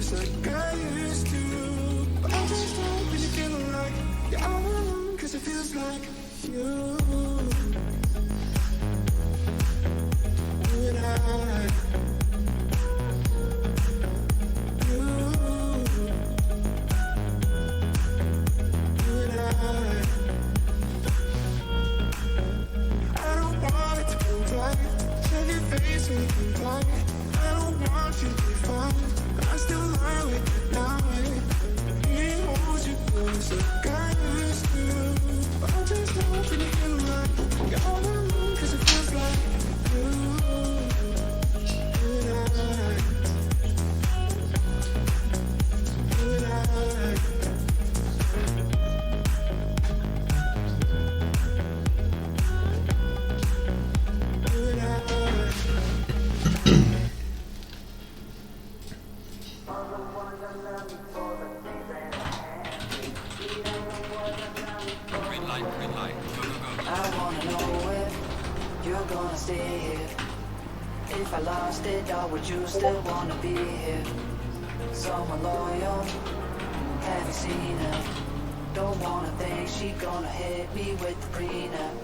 close like I used to. But I just don't really feel like you're all alone, cause it feels like you. You and I. I don't want you to be fine, but I still lie with you now. Can't hold you close like I used to. But I just don't really feel like you're all alone, cause it feels like you and I. You and I. If I lost it all, would you still wanna be here? Someone loyal, have you seen her? Don't wanna think she gonna hit me with the prenup.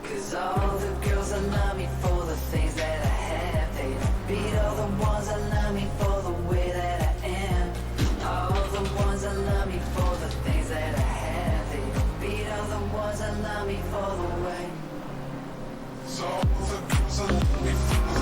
Cause all the girls that love me for the things that I have, they don't beat all the ones that love me for the way that I am. All the ones that love me for the things that I have, they don't beat all the ones that love me for the way. So the girls that love me for the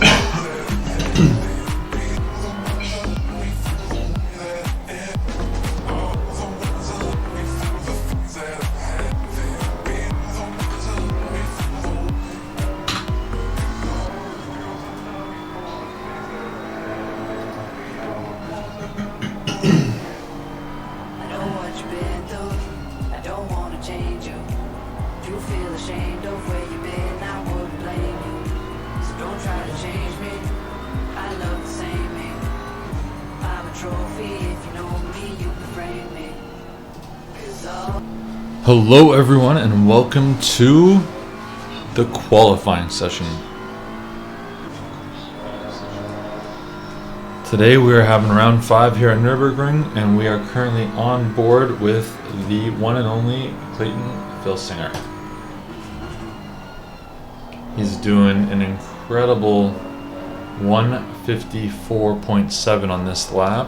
Hello everyone and welcome to the qualifying session. Today we are having round 5 here at NURBURGRING and we are currently on board with the one and only Clayton Filsinger. He's doing an incredible 154.7 on this lap.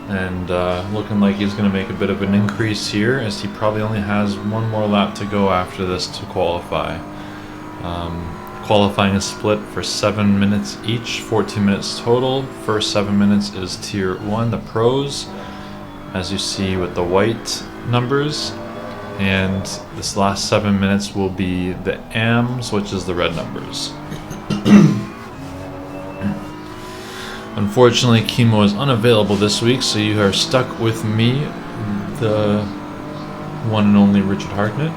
And looking like he's going to make a bit of an increase here, as he probably only has one more lap to go after this to qualify. Qualifying is split for 7 minutes each, 14 minutes total. First 7 minutes is tier 1, the pros, as you see with the white numbers. And this last 7 minutes will be the AMs, which is the red numbers. Unfortunately, Chemo is unavailable this week, so you are stuck with me, the one and only Richard Hartnett.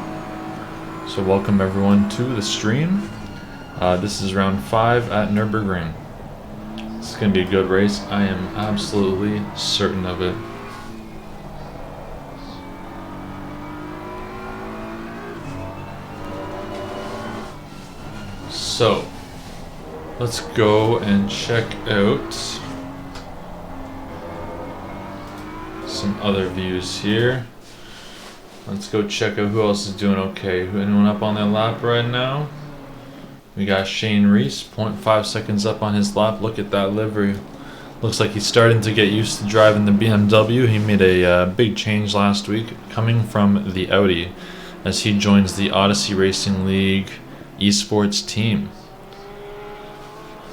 So welcome everyone to the stream. This is round 5 at NURBURGRING. It's going to be a good race. I am absolutely certain of it. So let's go and check out some other views here. Let's go check out who else is doing okay. Anyone up on their lap right now? We got Shane Reese, 0.5 seconds up on his lap. Look at that livery. Looks like he's starting to get used to driving the BMW. He made a big change last week coming from the Audi as he joins the Odyssey Racing League esports team.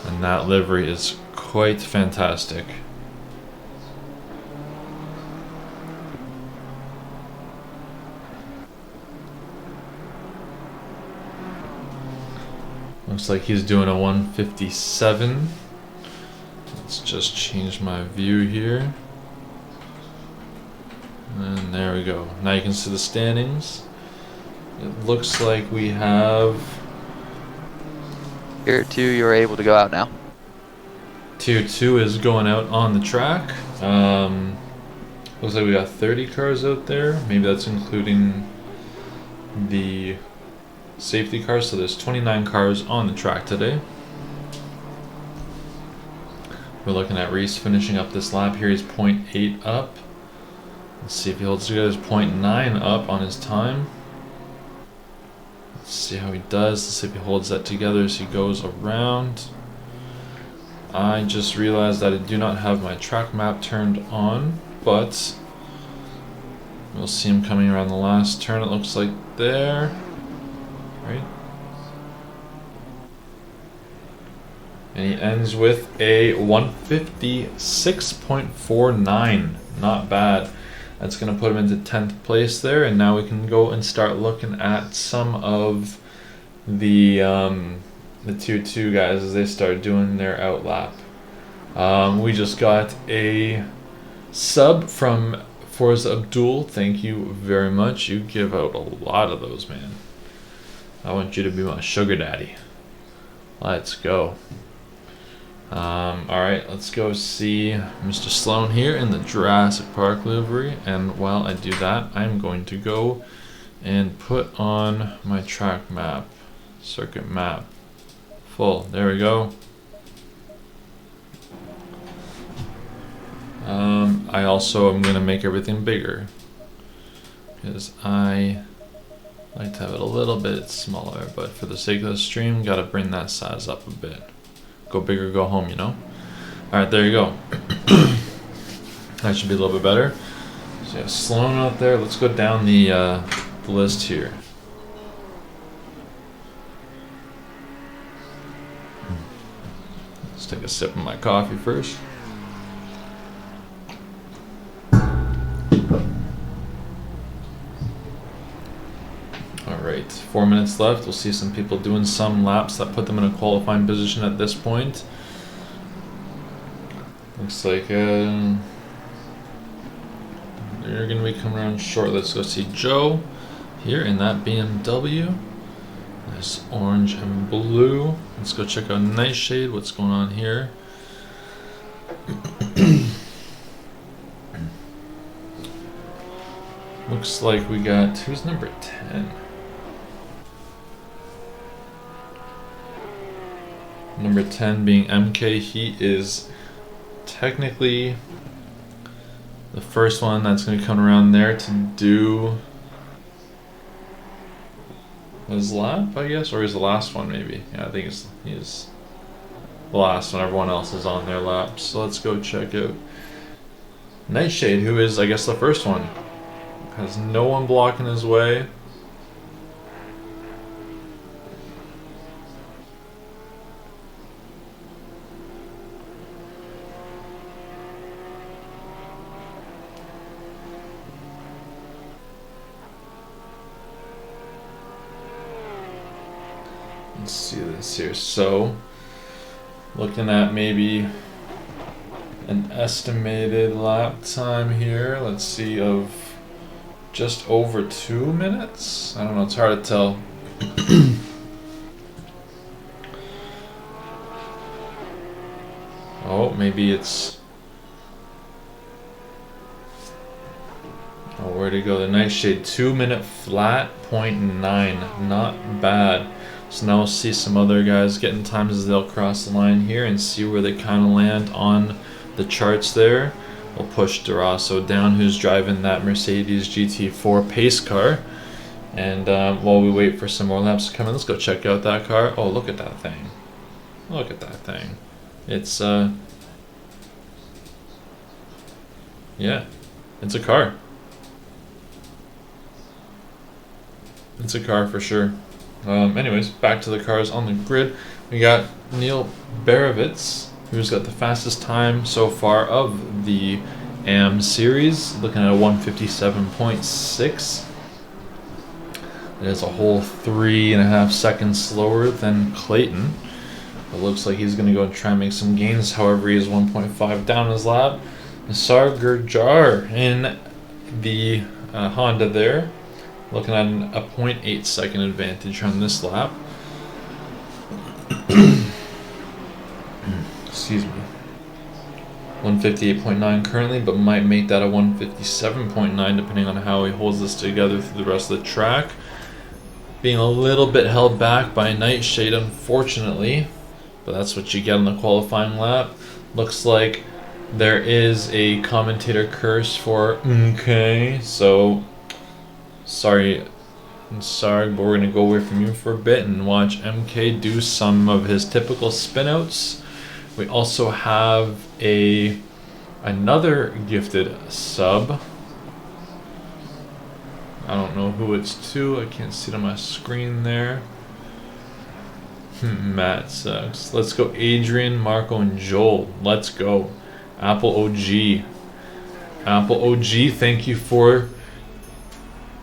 And that livery is quite fantastic. Looks like he's doing a 157. Let's just change my view here. And there we go. Now you can see the standings. It looks like we have... Tier 2, you're able to go out now. Tier 2 is going out on the track. Looks like we got 30 cars out there. Maybe that's including the safety cars. So there's 29 cars on the track today. We're looking at Reese finishing up this lap here. He's 0.8 up. Let's see if he holds together. He's 0.9 up on his time. Let's see how he does. Let's see if he holds that together as he goes around. I just realized that I do not have my track map turned on, but we'll see him coming around the last turn, it looks like there. Right? And he ends with a 156.49. Not bad. That's going to put him into 10th place there, and now we can go and start looking at some of the tier 2 guys as they start doing their outlap. We just got a sub from Forza Abdul. Thank you very much. You give out a lot of those, man. I want you to be my sugar daddy. Let's go. Alright, let's go see Mr. Sloan here in the Jurassic Park livery, and while I do that, I'm going to go and put on my track map, circuit map, full. There we go. I also am going to make everything bigger because I like to have it a little bit smaller, but for the sake of the stream, gotta bring that size up a bit. Go big or go home, you know? Alright, there you go. That should be a little bit better. So yeah, Sloan out there. Let's go down the list here. Let's take a sip of my coffee first. Alright, 4 minutes left. We'll see some people doing some laps that put them in a qualifying position at this point. Looks like they're going to be coming around short. Let's go see Joe here in that BMW. Nice orange and blue. Let's go check out Nightshade. What's going on here? Looks like we got, who's number 10? Number 10 being MK. He is technically the first one that's going to come around there to do his lap, I guess, or he's the last one maybe. Yeah, I think he's the last one. Everyone else is on their laps. So let's go check out Nightshade, who is, I guess, the first one. Has no one blocking his way. Let's see this here. So, looking at maybe an estimated lap time here. Let's see, of just over 2 minutes. I don't know. It's hard to tell. Oh, maybe it's. Oh, where'd it go? The Nightshade 2 minute flat 0.9. Not bad. So now we'll see some other guys getting times as they'll cross the line here and see where they kind of land on the charts there. We'll push Durasso down, who's driving that Mercedes GT4 pace car. And while we wait for some more laps to come in, let's go check out that car. Oh, look at that thing. Look at that thing. It's, yeah, it's a car. It's a car for sure. Anyways, back to the cars on the grid. We got Neil Berrevoets, who's got the fastest time so far of the AM series, looking at a 157.6. It is a whole 3.5 seconds slower than Clayton. It looks like he's going to go and try and make some gains. However, he is 1.5 down his lap. Nassar Gurjar in the Honda there, looking at a 0.8 second advantage on this lap. Excuse me. 158.9 currently, but might make that a 157.9 depending on how he holds this together through the rest of the track. Being a little bit held back by Nightshade, unfortunately, but that's what you get on the qualifying lap. Looks like there is a commentator curse for okay. So sorry, but we're gonna go away from you for a bit and watch MK do some of his typical spinouts. We also have another gifted sub. I don't know who it's to. I can't see it on my screen there. Matt sucks. Let's go Adrian, Marco, and Joel. Let's go. Apple OG. Apple OG, thank you for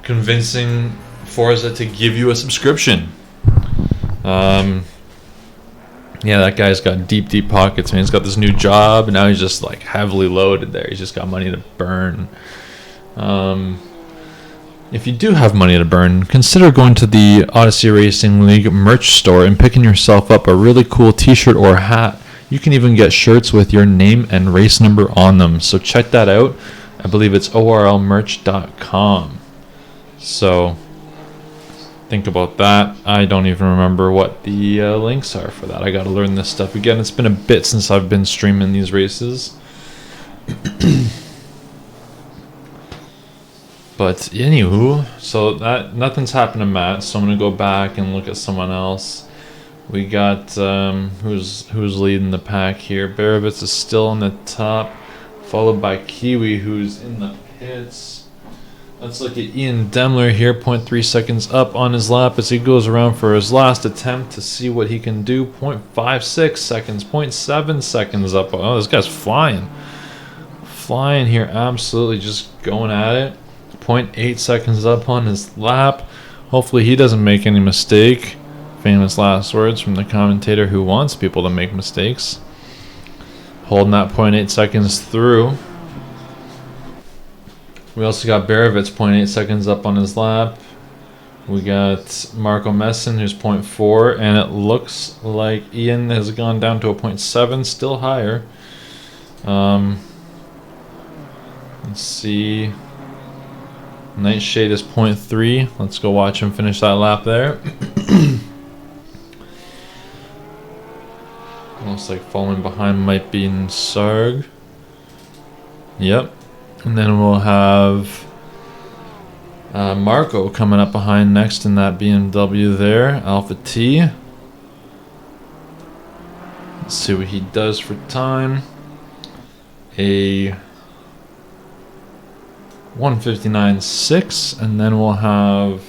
convincing Forza to give you a subscription. Yeah, that guy's got deep pockets, man. He's got this new job, and now he's just like heavily loaded there. He's just got money to burn. If you do have money to burn, consider going to the Odyssey Racing League merch store and picking yourself up a really cool t-shirt or hat. You can even get shirts with your name and race number on them. So check that out. I believe it's orlmerch.com. So think about that. I don't even remember what the links are for that. I got to learn this stuff again. It's been a bit since I've been streaming these races. But anywho, so that nothing's happened to Matt, so I'm gonna go back and look at someone else. We got who's leading the pack here. Berrevoets is still on the top, followed by Kiwi, who's in the pits. Let's look at Ian Demler here, 0.3 seconds up on his lap as he goes around for his last attempt to see what he can do. 0.56 seconds, 0.7 seconds up. Oh, this guy's flying here, absolutely just going at it. 0.8 seconds up on his lap. Hopefully he doesn't make any mistake. Famous last words from the commentator who wants people to make mistakes. Holding that 0.8 seconds through. We also got Berrevoets 0.8 seconds up on his lap. We got Marco Messin who's 0.4, and it looks like Ian has gone down to a 0.7, still higher. Let's see. Nightshade is 0.3. Let's go watch him finish that lap there. Looks like falling behind might be in Sarg. Yep. And then we'll have Marco coming up behind next in that BMW there. Alpha T. Let's see what he does for time. A 1:59.6, and then we'll have,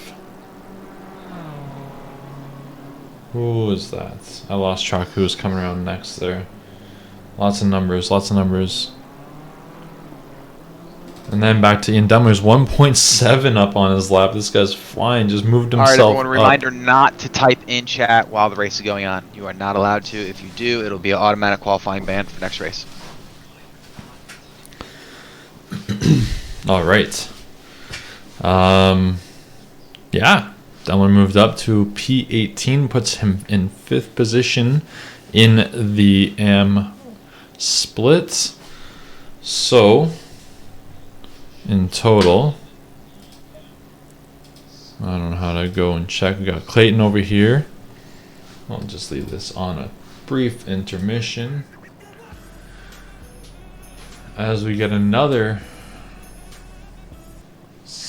who is that? I lost track who's coming around next there. Lots of numbers. And then back to Ian Demler's 1.7 up on his lap. This guy's flying, just moved himself Alright, everyone, up. reminder not to type in chat while the race is going on. You are not allowed to. If you do, it'll be an automatic qualifying ban for next race. All right. Yeah, Demler moved up to P18, puts him in 5th position in the AM split. So, in total, I don't know how to go and check. We got Clayton over here. I'll just leave this on a brief intermission as we get another.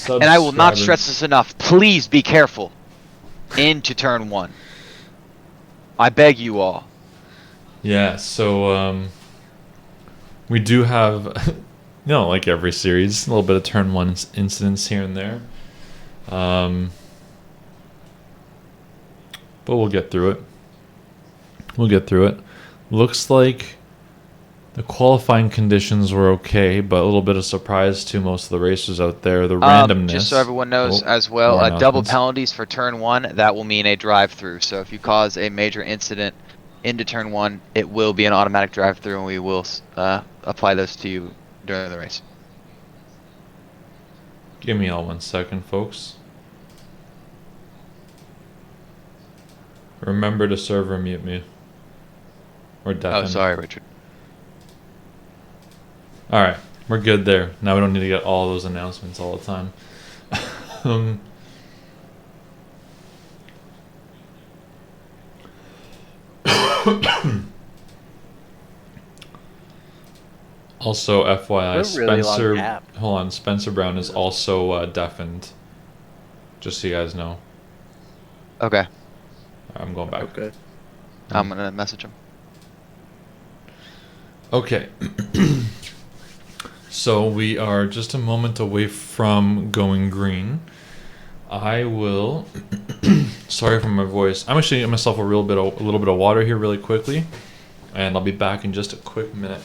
And I will not stress this enough. Please be careful into turn 1. I beg you all. Yeah, so we do have, like every series, a little bit of turn 1 incidents here and there. But we'll get through it. Looks like the qualifying conditions were okay, but a little bit of surprise to most of the racers out there. The randomness. Just so everyone knows as well, double penalties for turn 1, that will mean a drive-through. So if you cause a major incident into turn 1, it will be an automatic drive-through, and we will apply those to you during the race. Give me all 1 second, folks. Remember to server mute me. Or deafen. Oh, sorry, Richard. Alright, we're good there. Now we don't need to get all those announcements all the time. Also, FYI, What a really long Spencer. gap. Hold on, Spencer Brown is also deafened. Just so you guys know. Okay. I'm going back. Okay. I'm gonna message him. Okay. So we are just a moment away from going green. I will. Sorry for my voice. I'm actually getting myself a little bit of water here really quickly, and I'll be back in just a quick minute.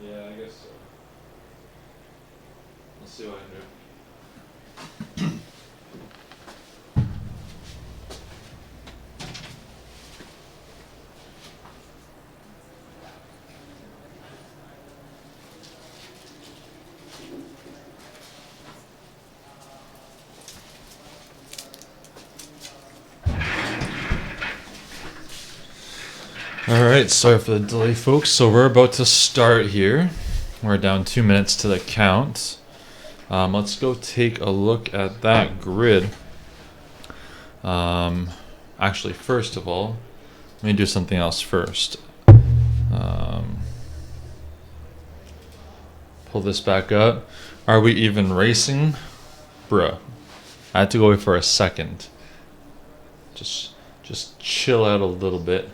Yeah, I guess so. Let's see what I can do. Alright, sorry for the delay, folks. So we're about to start here. We're down 2 minutes to the count. Let's go take a look at that grid. Actually, first of all, let me do something else first. Pull this back up. Are we even racing? Bruh. I had to go away for a second. Just chill out a little bit.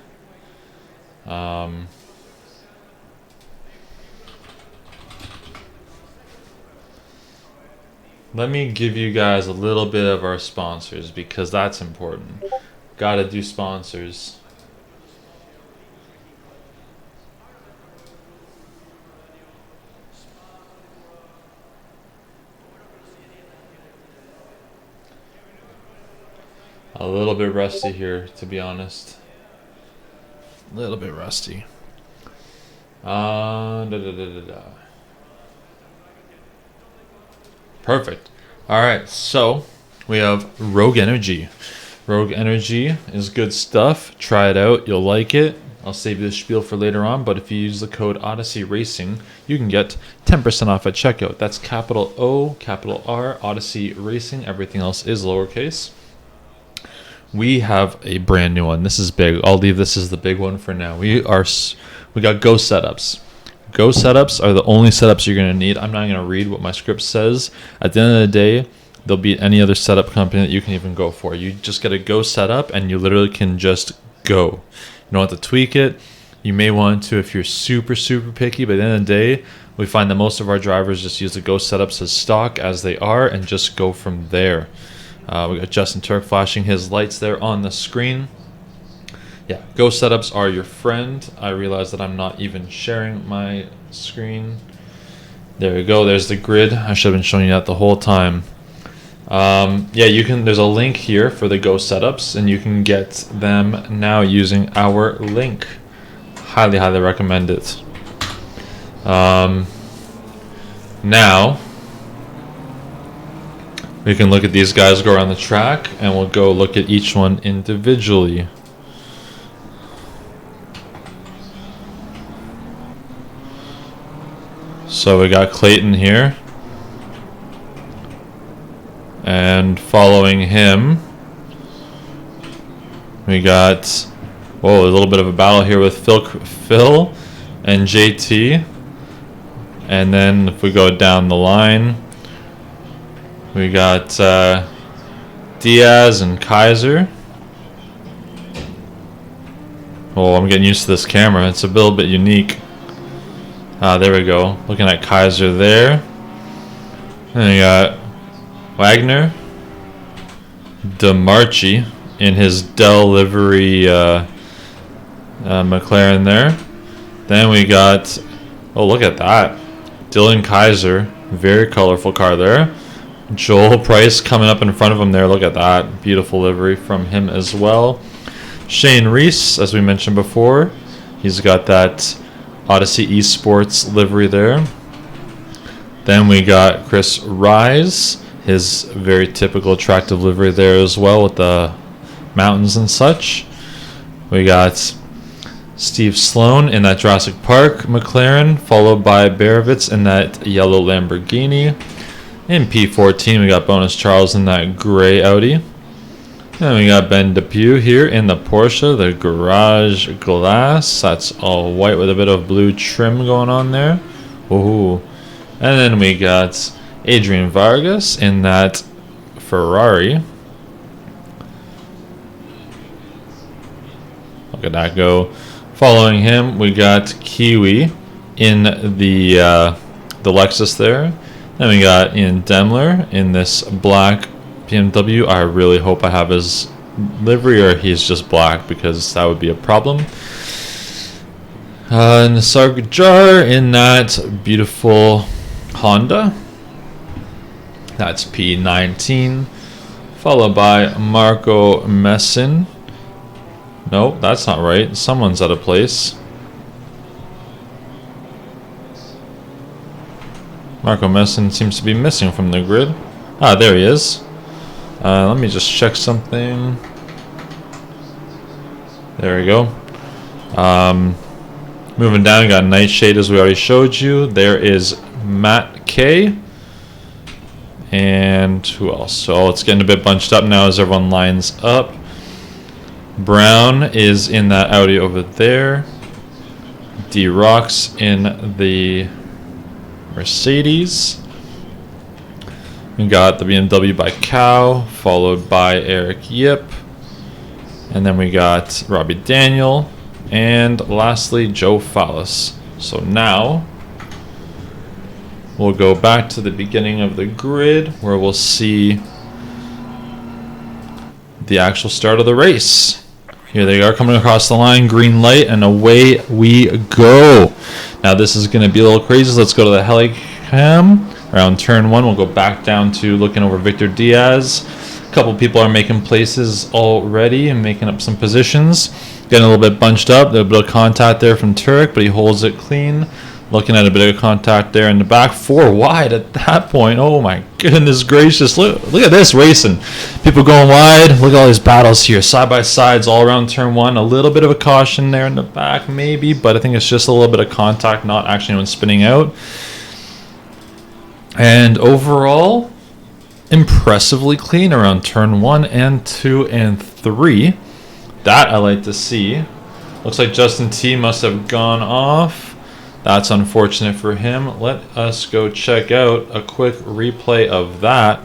Let me give you guys a little bit of our sponsors because that's important. Gotta do sponsors. A little bit rusty here, to be honest. A little bit rusty. Perfect. Alright, so we have Rogue Energy. Rogue Energy is good stuff. Try it out. You'll like it. I'll save you the spiel for later on, but if you use the code Odyssey Racing, you can get 10% off at checkout. That's capital O, capital R, Odyssey Racing. Everything else is lowercase. We have a brand new one. This is big. I'll leave this as the big one for now. We got Go setups. Go setups are the only setups you're going to need. I'm not going to read what my script says. At the end of the day, there'll be any other setup company that you can even go for. You just get a Go setup and you literally can just go. You don't have to tweak it. You may want to if you're super, super picky, but at the end of the day, we find that most of our drivers just use the Go setups as stock as they are and just go from there. We got Justin Turk flashing his lights there on the screen. Yeah, Go setups are your friend. I realize that I'm not even sharing my screen. There we go. There's the grid. I should have been showing you that the whole time. Yeah, you can. There's a link here for the Go setups, and you can get them now using our link. Highly, highly recommend it. Now we can look at these guys go around the track, and we'll go look at each one individually. So we got Clayton here, and following him we got, whoa, a little bit of a battle here with Phil and JT. And then if we go down the line, we got Diaz and Keiser. Oh, I'm getting used to this camera. It's a little bit unique. There we go. Looking at Keiser there. And you got Wagner, DeMarchi in his Dell livery McLaren there. Then we got, oh, look at that. Dylan Keiser. Very colorful car there. Joel Price coming up in front of him there. Look at that. Beautiful livery from him as well. Shane Reese, as we mentioned before. He's got that Odyssey Esports livery there. Then we got Chris Rise. His very typical attractive livery there as well with the mountains and such. We got Steve Sloan in that Jurassic Park McLaren, followed by Berrevoets in that yellow Lamborghini. In P14, we got Bonus Charles in that gray Audi. And we got Ben Depew here in the Porsche, the garage glass. That's all white with a bit of blue trim going on there. Ooh. And then we got Adrian Vargas in that Ferrari. Look at that go. Following him, we got Kiwi in the Lexus there. Then we got Ian Demler in this black BMW. I really hope I have his livery or he's just black, because that would be a problem. Nassar Gajar in that beautiful Honda. That's P19. Followed by Marco Messin. Nope, that's not right. Someone's out of place. Marco Messin seems to be missing from the grid. Ah, there he is. Let me just check something. There we go. Moving down, we got Nightshade as we already showed you. There is Matt K. And who else? So it's getting a bit bunched up now as everyone lines up. Brown is in that Audi over there. D-Rocks in the Mercedes. We got the BMW by Cow, followed by Eric Yip. And then we got Robbie Daniel. And lastly, Joe Fallis. So now we'll go back to the beginning of the grid where we'll see the actual start of the race. Here they are coming across the line, green light, and away we go. Now this is going to be a little crazy. So let's go to the helicam. Around turn 1, we'll go back down to looking over Victor Diaz. A couple people are making places already and making up some positions. Getting a little bit bunched up. There's a bit of contact there from Turek, but he holds it clean. Looking at a bit of contact there in the back. 4 wide at that point. Oh my goodness gracious. Look at this racing. People going wide. Look at all these battles here. Side by sides all around turn 1. A little bit of a caution there in the back maybe, but I think it's just a little bit of contact, not actually when spinning out. And overall, impressively clean around turn 1 and 2 and 3. That I like to see. Looks like Justin T must have gone off. That's unfortunate for him. Let us go check out a quick replay of that.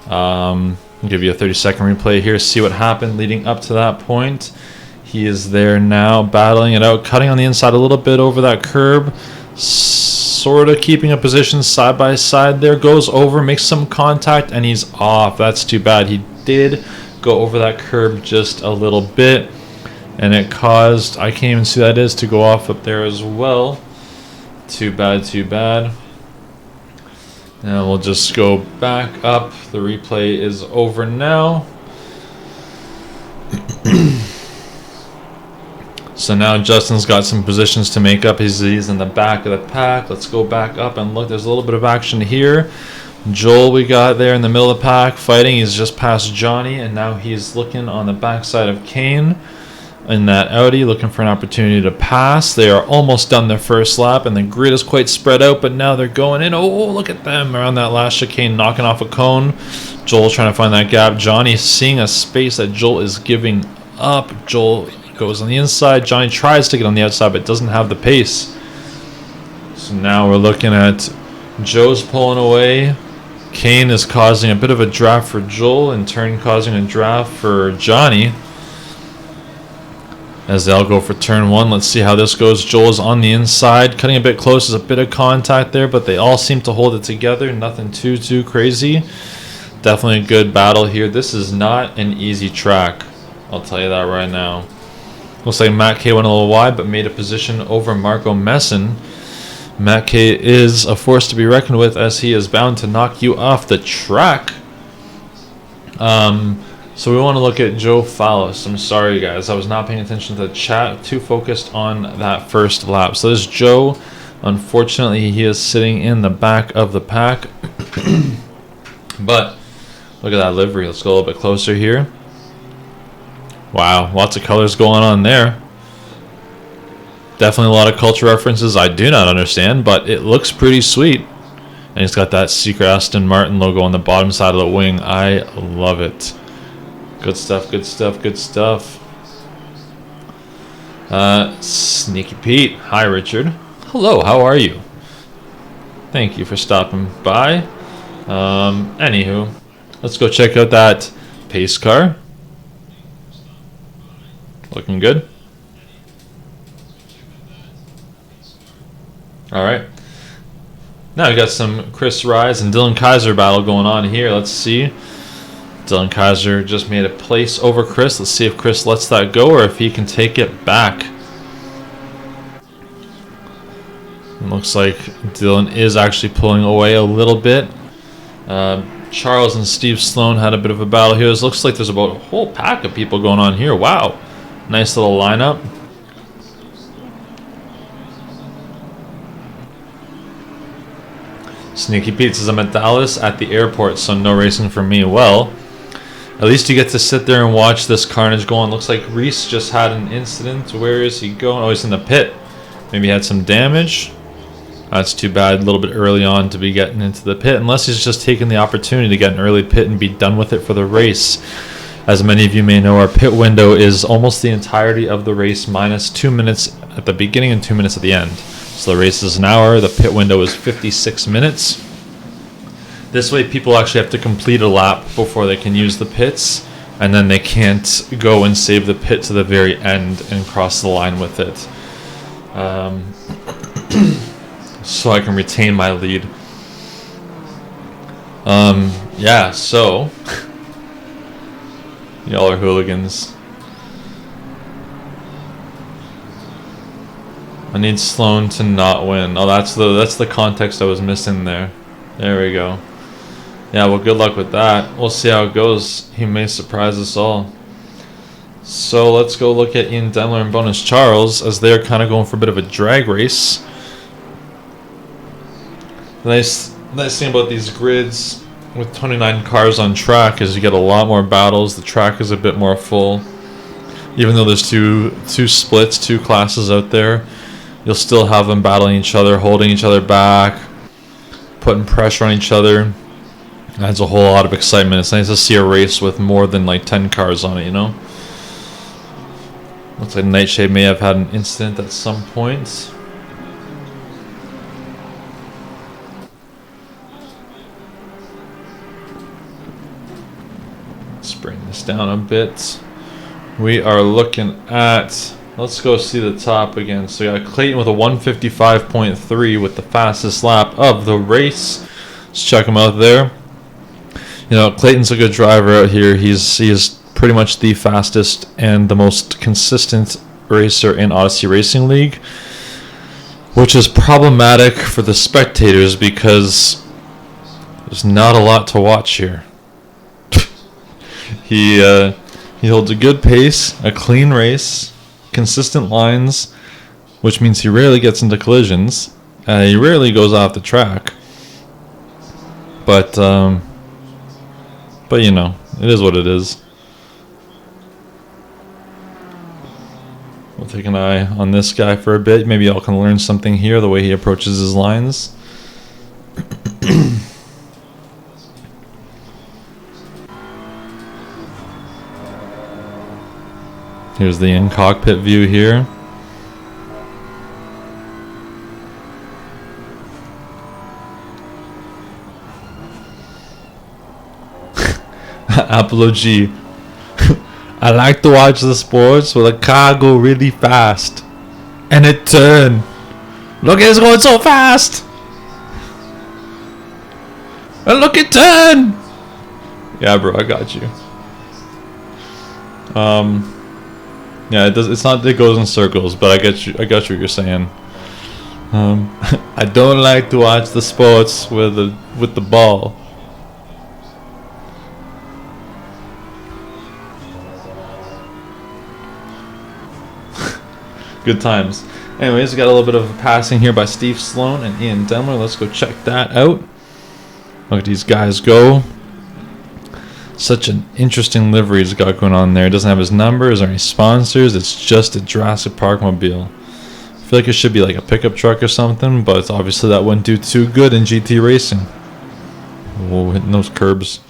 I'll give you a 30-second replay here. See what happened leading up to that point. He is there now, battling it out, cutting on the inside a little bit over that curb. Sort of keeping a position side by side there. Goes over, makes some contact, and he's off. That's too bad. He did go over that curb just a little bit, and it caused, I can't even see who that is, to go off up there as well. Too bad, too bad. Now we'll just go back up. The replay is over now. So now Justin's got some positions to make up. He's in the back of the pack. Let's go back up and look. There's a little bit of action here. Joel we got there in the middle of the pack fighting. He's just past Johnny, and now he's looking on the backside of Kane in that Audi, looking for an opportunity to pass. They are almost done their first lap, and the grid is quite spread out, but now they're going in. Oh, look at them around that last chicane, knocking off a cone. Joel trying to find that gap. Johnny seeing a space that Joel is giving up. Joel goes on the inside. Johnny tries to get on the outside, but doesn't have the pace. So now we're looking at Joe's pulling away. Kane is causing a bit of a draft for Joel, in turn causing a draft for Johnny. as they all go for turn 1. Let's see how this goes. Joel is on the inside, cutting a bit close. There's a bit of contact there, but they all seem to hold it together. Nothing too crazy. Definitely a good battle here. This is not an easy track, I'll tell you that right now. Looks like Matt K went a little wide, but made a position over Marco Messin. Matt K is a force to be reckoned with, as he is bound to knock you off the track. So we want to look at Joe Fallis. I'm sorry, guys. I was not paying attention to the chat. Too focused on that first lap. So there's Joe. Unfortunately, he is sitting in the back of the pack. But look at that livery. Let's go a little bit closer here. Wow, lots of colors going on there. Definitely a lot of culture references I do not understand, but it looks pretty sweet. And he's got that secret Aston Martin logo on the bottom side of the wing. I love it. Good stuff, good stuff, good stuff. Sneaky Pete. Hi, Richard. Hello, how are you? Thank you for stopping by. Anywho, let's go check out that pace car. Looking good. Alright. Now we got some Chris Rise and Dylan Keiser battle going on here. Let's see. Dylan Keiser just made a place over Chris. Let's see if Chris lets that go or if he can take it back. It looks like Dylan is actually pulling away a little bit. Charles and Steve Sloan had a bit of a battle here. It looks like there's about a whole pack of people going on here. Wow. Nice little lineup. Sneaky Pete says, I'm at Dallas at the airport, so no racing for me. Well, at least you get to sit there and watch this carnage go on. Looks like Reese just had an incident. Where is he going? Oh, he's in the pit. Maybe he had some damage. That's too bad. A little bit early on to be getting into the pit, unless he's just taking the opportunity to get an early pit and be done with it for the race. As many of you may know, our pit window is almost the entirety of the race, minus 2 minutes at the beginning and 2 minutes at the end. So the race is an hour. The pit window is 56 minutes. This way people actually have to complete a lap before they can use the pits, and then they can't go and save the pit to the very end and cross the line with it. So I can retain my lead. Yeah, so y'all are hooligans. I need Sloan to not win. Oh, that's the context I was missing there. There we go. Yeah, well, good luck with that. We'll see how it goes. He may surprise us all. So let's go look at Ian Demler and Bonus Charles, as they're kind of going for a bit of a drag race. The nice thing about these grids with 29 cars on track is you get a lot more battles. The track is a bit more full. Even though there's two splits, two classes out there, you'll still have them battling each other, holding each other back, putting pressure on each other. Adds a whole lot of excitement. It's nice to see a race with more than like 10 cars on it, you know? Looks like Nightshade may have had an incident at some point. Let's bring this down a bit. We are looking at, let's go see the top again. So we got Clayton with a 155.3 with the fastest lap of the race. Let's check him out there. You know, Clayton's a good driver out here. He is pretty much the fastest and the most consistent racer in Odyssey Racing League, which is problematic for the spectators because there's not a lot to watch here. He holds a good pace, a clean race, consistent lines, which means he rarely gets into collisions. He rarely goes off the track. But you know, it is what it is. We'll take an eye on this guy for a bit. Maybe y'all can learn something here, the way he approaches his lines. Here's the in-cockpit view here. Apollo G. I like to watch the sports where the car go really fast and it turn. Look, it's going so fast. And look, it turn. Yeah, bro, I got you. Yeah, it does. It's not. It goes in circles, but I get you. I got what you're saying. I don't like to watch the sports with the ball. Good times. Anyways, we got a little bit of passing here by Steve Sloan and Ian Demler. Let's go check that out. Look at these guys go. Such an interesting livery he's got going on there. It doesn't have his numbers or any sponsors. It's just a Jurassic Park mobile. I feel like it should be like a pickup truck or something, but obviously that wouldn't do too good in GT racing. Whoa, hitting those curbs.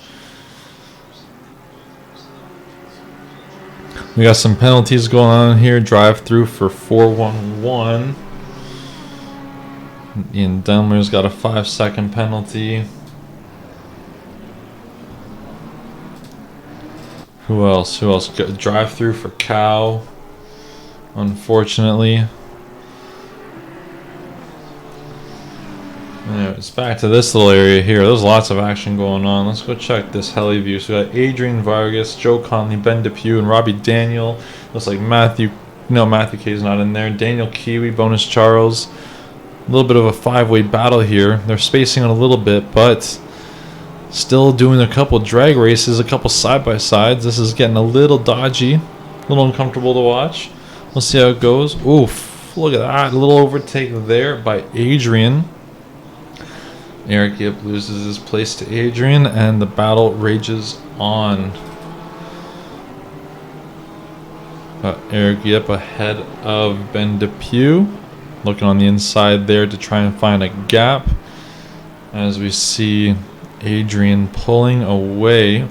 We got some penalties going on here. Drive through for 411. Ian Demler's got a 5-second penalty. Who else? Who else? Drive through for Cow. Unfortunately. Anyways, back to this little area here. There's lots of action going on. Let's go check this heli view. So we got Adrian Vargas, Joe Conley, Ben Depew, and Robbie Daniel. Looks like Matthew K is not in there. Daniel Kiwi, Bonus Charles. A little bit of a 5-way battle here. They're spacing on a little bit, but still doing a couple drag races, a couple side-by-sides. This is getting a little dodgy, a little uncomfortable to watch. We'll see how it goes. Oof, look at that. A little overtake there by Adrian. Eric Yip loses his place to Adrian, and the battle rages on. Eric Yip ahead of Ben Depew. Looking on the inside there to try and find a gap. As we see Adrian pulling away.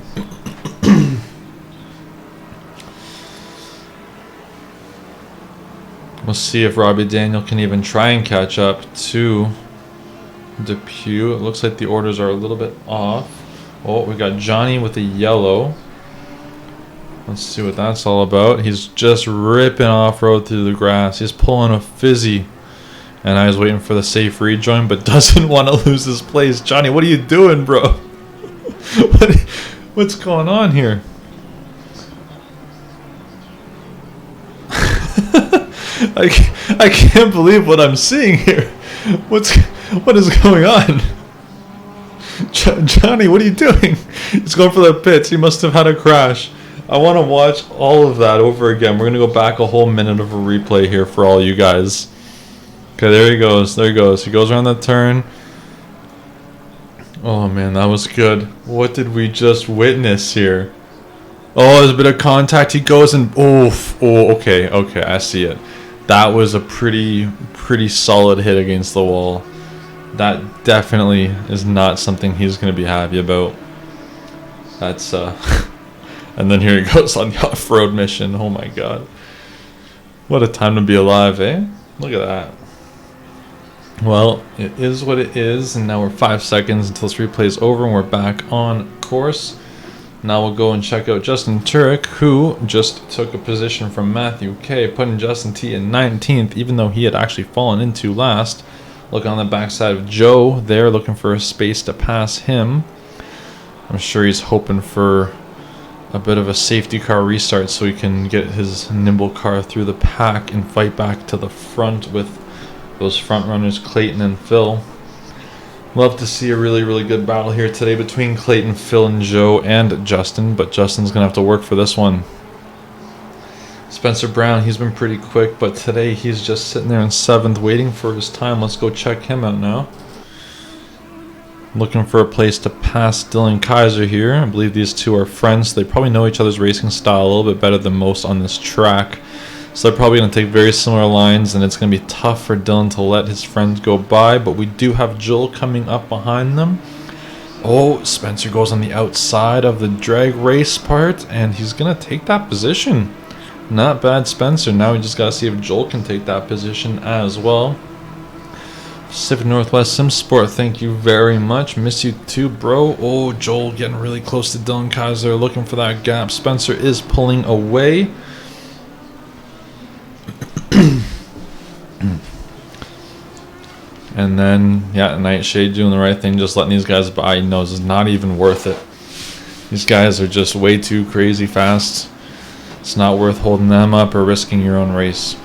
We'll see if Robbie Daniel can even try and catch up to Depew. It looks like the orders are a little bit off. Oh, we got Johnny with a yellow. Let's see what that's all about. He's just ripping off-road through the grass. He's pulling a fizzy. And I was waiting for the safe rejoin, but doesn't want to lose his place. Johnny, what are you doing, bro? What's going on here? I can't believe what I'm seeing here. What is going on? Johnny, what are you doing? He's going for the pits. He must have had a crash. I want to watch all of that over again. We're going to go back a whole minute of a replay here for all you guys. Okay, there he goes. There he goes. He goes around that turn. Oh, man, that was good. What did we just witness here? Oh, there's a bit of contact. He goes and... Oh, okay, I see it. That was a pretty solid hit against the wall. That definitely is not something he's going to be happy about. That's... And then here he goes on the off-road mission. Oh, my God. What a time to be alive, eh? Look at that. Well, it is what it is, and now we're 5 seconds until this replay is over, and we're back on course. Now we'll go and check out Justin Turek, who just took a position from Matthew K, putting Justin T in 19th, even though he had actually fallen into last. Look on the backside of Joe there, looking for a space to pass him. I'm sure he's hoping for a bit of a safety car restart so he can get his nimble car through the pack and fight back to the front with those front runners, Clayton and Phil. Love to see a really good battle here today between Clayton, Phil, and Joe, and Justin, but Justin's going to have to work for this one. Spencer Brown, he's been pretty quick, but today he's just sitting there in 7th waiting for his time. Let's go check him out now. Looking for a place to pass Dylan Keiser here. I believe these two are friends. They probably know each other's racing style a little bit better than most on this track. So they're probably going to take very similar lines, and it's going to be tough for Dylan to let his friends go by. But we do have Joel coming up behind them. Oh, Spencer goes on the outside of the drag race part, and he's going to take that position. Not bad, Spencer. Now we just got to see if Joel can take that position as well. Pacific Northwest Sim Sport, thank you very much. Miss you too, bro. Oh, Joel getting really close to Dylan Keiser, looking for that gap. Spencer is pulling away. And then, yeah, Nightshade doing the right thing, just letting these guys by. He knows it's not even worth it. These guys are just way too crazy fast. It's not worth holding them up or risking your own race.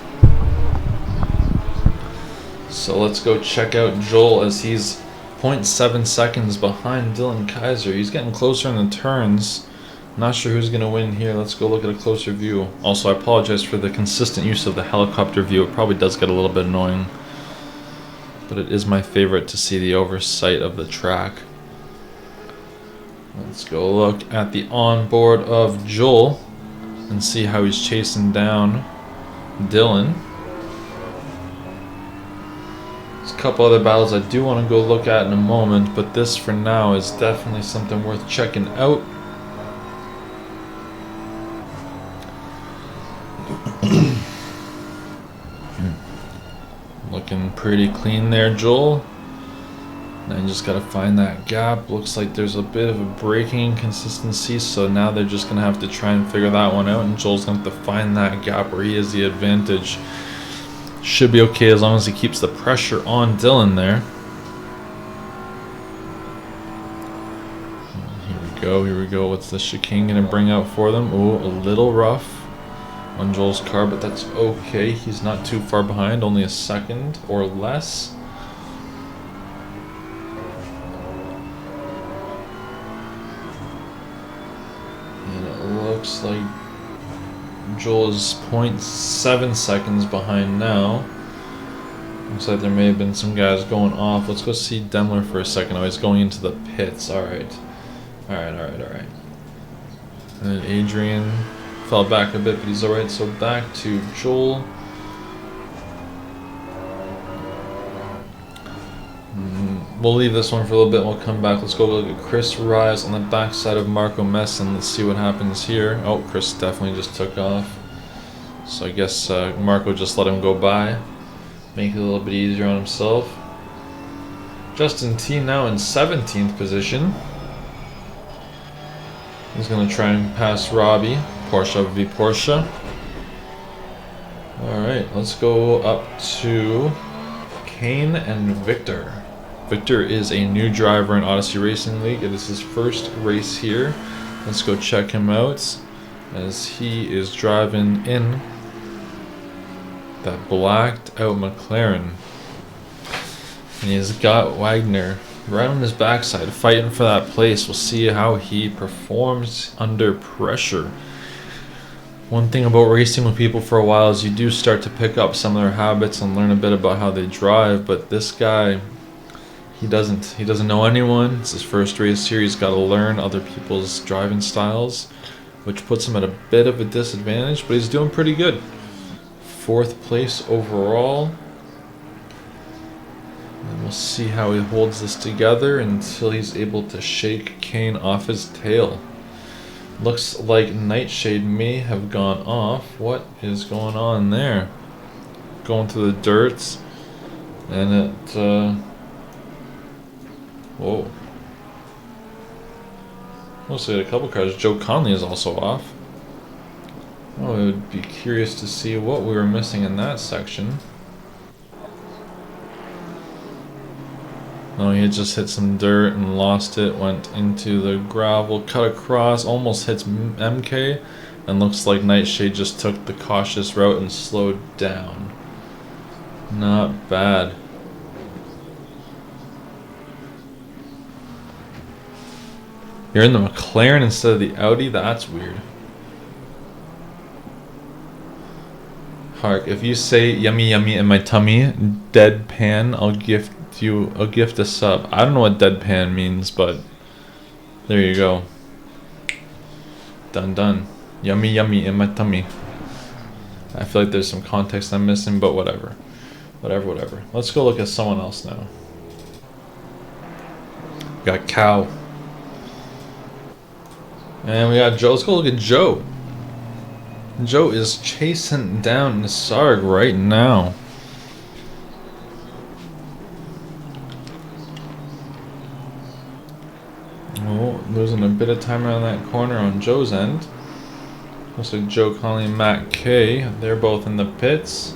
So let's go check out Joel as he's 0.7 seconds behind Dylan Keiser. He's getting closer in the turns. Not sure who's going to win here. Let's go look at a closer view. Also, I apologize for the consistent use of the helicopter view. It probably does get a little bit annoying. But it is my favorite to see the oversight of the track. Let's go look at the onboard of Joel and see how he's chasing down Dylan. There's a couple other battles I do want to go look at in a moment, but this for now is definitely something worth checking out. Looking pretty clean there, Joel. Now you just gotta find that gap. Looks like there's a bit of a braking inconsistency, so now they're just gonna have to try and figure that one out, and Joel's gonna have to find that gap where he has the advantage. Should be okay as long as he keeps the pressure on Dylan there. Here we go. What's the chicane gonna bring out for them? Oh, a little rough on Joel's car, but that's okay. He's not too far behind, only a second or less. And it looks like Joel is 0.7 seconds behind now. Looks like there may have been some guys going off. Let's go see Demler for a second. Oh, he's going into the pits. Alright. Alright. And then Adrian fell back a bit, but he's alright. So back to Joel. We'll leave this one for a little bit and we'll come back. Let's go look at Chris Rise on the backside of Marco Messin. Let's see what happens here. Oh, Chris definitely just took off. So I guess Marco just let him go by. Make it a little bit easier on himself. Justin T now in 17th position. He's going to try and pass Robbie. Porsche v Porsche. Alright, let's go up to Kane and Victor. Victor is a new driver in Odyssey Racing League. It is his first race here. Let's go check him out as he is driving in that blacked out McLaren. And he's got Wagner right on his backside fighting for that place. We'll see how he performs under pressure. One thing about racing with people for a while is you do start to pick up some of their habits and learn a bit about how they drive, but this guy, he doesn't know anyone. It's his first race here. He's got to learn other people's driving styles, which puts him at a bit of a disadvantage, but he's doing pretty good. 4th place overall. And we'll see how he holds this together until he's able to shake Kane off his tail. Looks like Nightshade may have gone off. What is going on there? Going through the dirt, and it whoa. Looks like a couple cars. Joe Conley is also off. Oh, I would be curious to see what we were missing in that section. No, he had just hit some dirt and lost it, went into the gravel, cut across, almost hits MK, and looks like Nightshade just took the cautious route and slowed down. Not bad. You're in the McLaren instead of the Audi? That's weird. Hark, if you say yummy yummy in my tummy, deadpan, I'll gift a sub. I don't know what deadpan means, but there you go. Done. Yummy yummy in my tummy. I feel like there's some context I'm missing, but whatever. Whatever. Let's go look at someone else now. We got Cow. And we got Joe. Let's go look at Joe. Joe is chasing down Nisarg right now. losing a bit of time around that corner on Joe's end. Looks like Joe Conley and Matt Kay, they're both in the pits.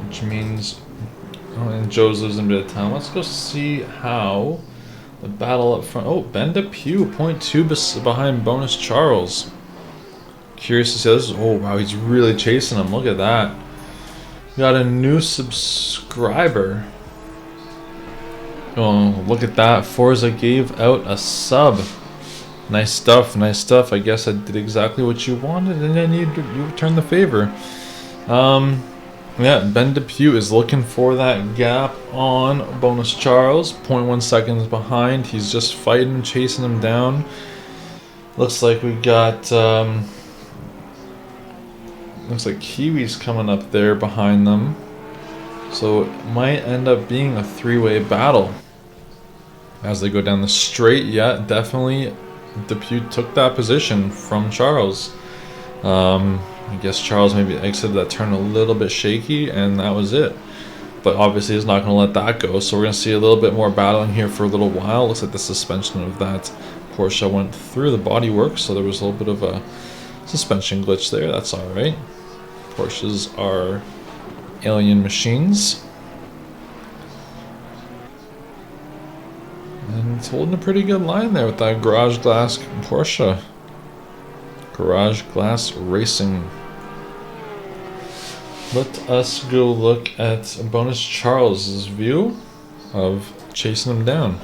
Which means, oh, and Joe's losing a bit of time. Let's go see how the battle up front. Oh, Ben Depew, 0.2 behind Bonus Charles. Curious to see this. Oh, wow, he's really chasing him. Look at that. Got a new subscriber. Oh, look at that. Forza gave out a sub. Nice stuff, nice stuff. I guess I did exactly what you wanted, and then you returned the favor. Yeah, Ben Depew is looking for that gap on Bonus Charles. 0.1 seconds behind. He's just fighting, chasing him down. Looks like we got... looks like Kiwi's coming up there behind them. So it might end up being a three-way battle. As they go down the straight, yeah, definitely Depew took that position from Charles. I guess Charles maybe exited that turn a little bit shaky, and that was it. But obviously he's not going to let that go, so we're going to see a little bit more battling here for a little while. Looks like the suspension of that Porsche went through the bodywork, so there was a little bit of a suspension glitch there. That's alright. Porsches are alien machines. And it's holding a pretty good line there with that garage glass Porsche. Garage Glass Racing. Let us go look at Bonus Charles's view of chasing him down.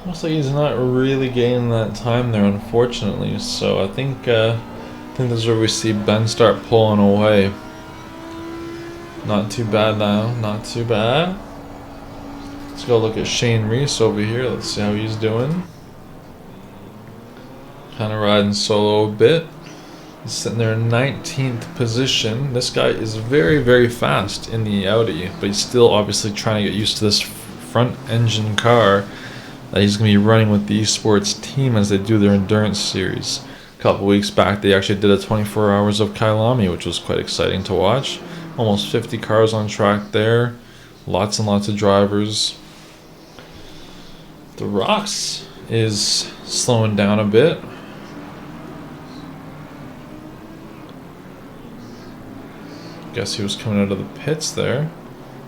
Looks like he's not really gaining that time there, unfortunately. So I think this is where we see Ben start pulling away. Not too bad now, not too bad. Let's go look at Shane Reese over here. Let's see how he's doing. Kind of riding solo a bit. He's sitting there in 19th position. This guy is very, very fast in the Audi, but he's still obviously trying to get used to this front engine car that he's going to be running with the esports team as they do their endurance series. A couple weeks back, they actually did a 24 hours of Kailami, which was quite exciting to watch. Almost 50 cars on track there. Lots and lots of drivers. The Rocks is slowing down a bit. Guess he was coming out of the pits there.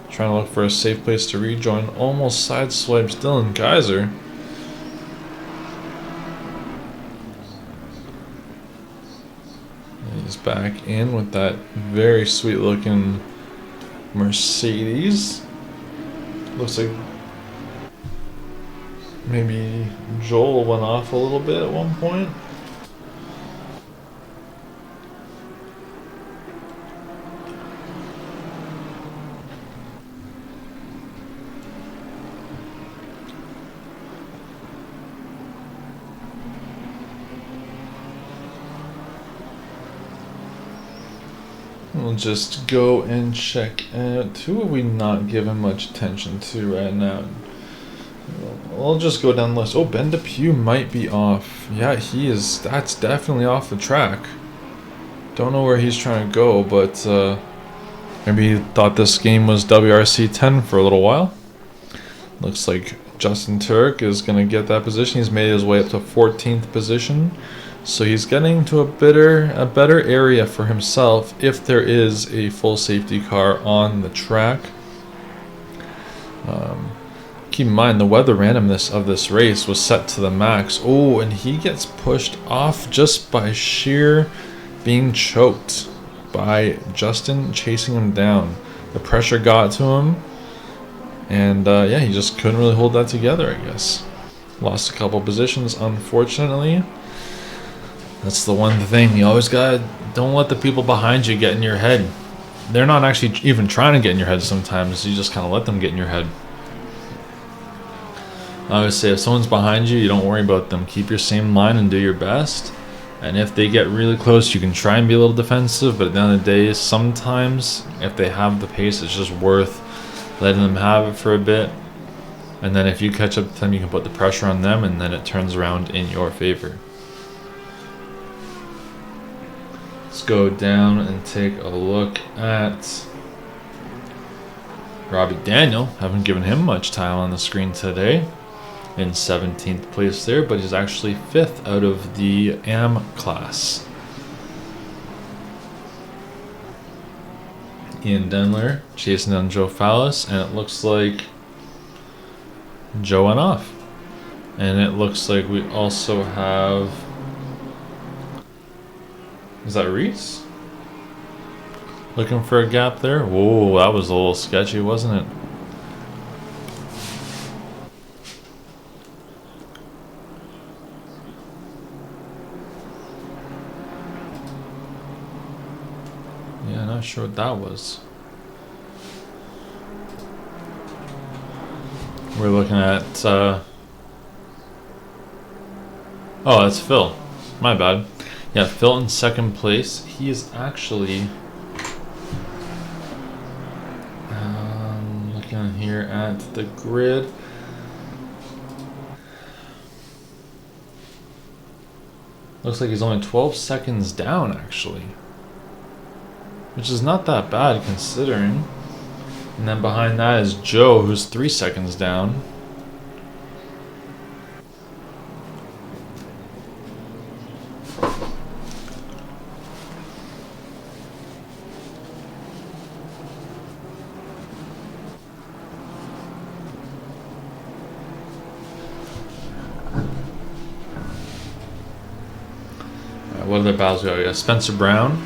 Trying to look for a safe place to rejoin. Almost sideswipes Dylan Keiser. He's back in with that very sweet looking Mercedes. Looks like maybe Joel went off a little bit at one point. We'll just go and check out who are we not giving much attention to right now. I'll just go down the list. Oh, Ben Depew might be off. Yeah, he is. That's definitely off the track. Don't know where he's trying to go, but maybe he thought this game was WRC 10 for a little while. Looks like Justin Turk is going to get that position. He's made his way up to 14th position. So he's getting to a better area for himself if there is a full safety car on the track. Keep in mind the weather randomness of this race was set to the max. Oh, and he gets pushed off just by sheer being choked by Justin chasing him down. The pressure got to him, and yeah, he just couldn't really hold that together, I guess. Lost a couple positions, unfortunately. That's the one thing, you always gotta, don't let the people behind you get in your head. They're not actually even trying to get in your head sometimes, you just kind of let them get in your head. I would say if someone's behind you, you don't worry about them. Keep your same line and do your best. And if they get really close, you can try and be a little defensive, but at the end of the day, sometimes if they have the pace, it's just worth letting them have it for a bit. And then if you catch up to them, you can put the pressure on them, and then it turns around in your favor. Let's go down and take a look at Robbie Daniel. Haven't given him much time on the screen today. In 17th place there, but he's actually 5th out of the AM class. Ian Denler chasing down Joe Fallis, and it looks like Joe went off. And it looks like we also have... Is that Reese? Looking for a gap there? Whoa, that was a little sketchy, wasn't it? Yeah, not sure what that was. We're looking at, oh, that's Phil. My bad. Yeah, Phil in 2nd place. He is actually, looking here at the grid. Looks like he's only 12 seconds down, actually. Which is not that bad considering. And then behind that is Joe, who's 3 seconds down. Alright, what other battles we got? We got Spencer Brown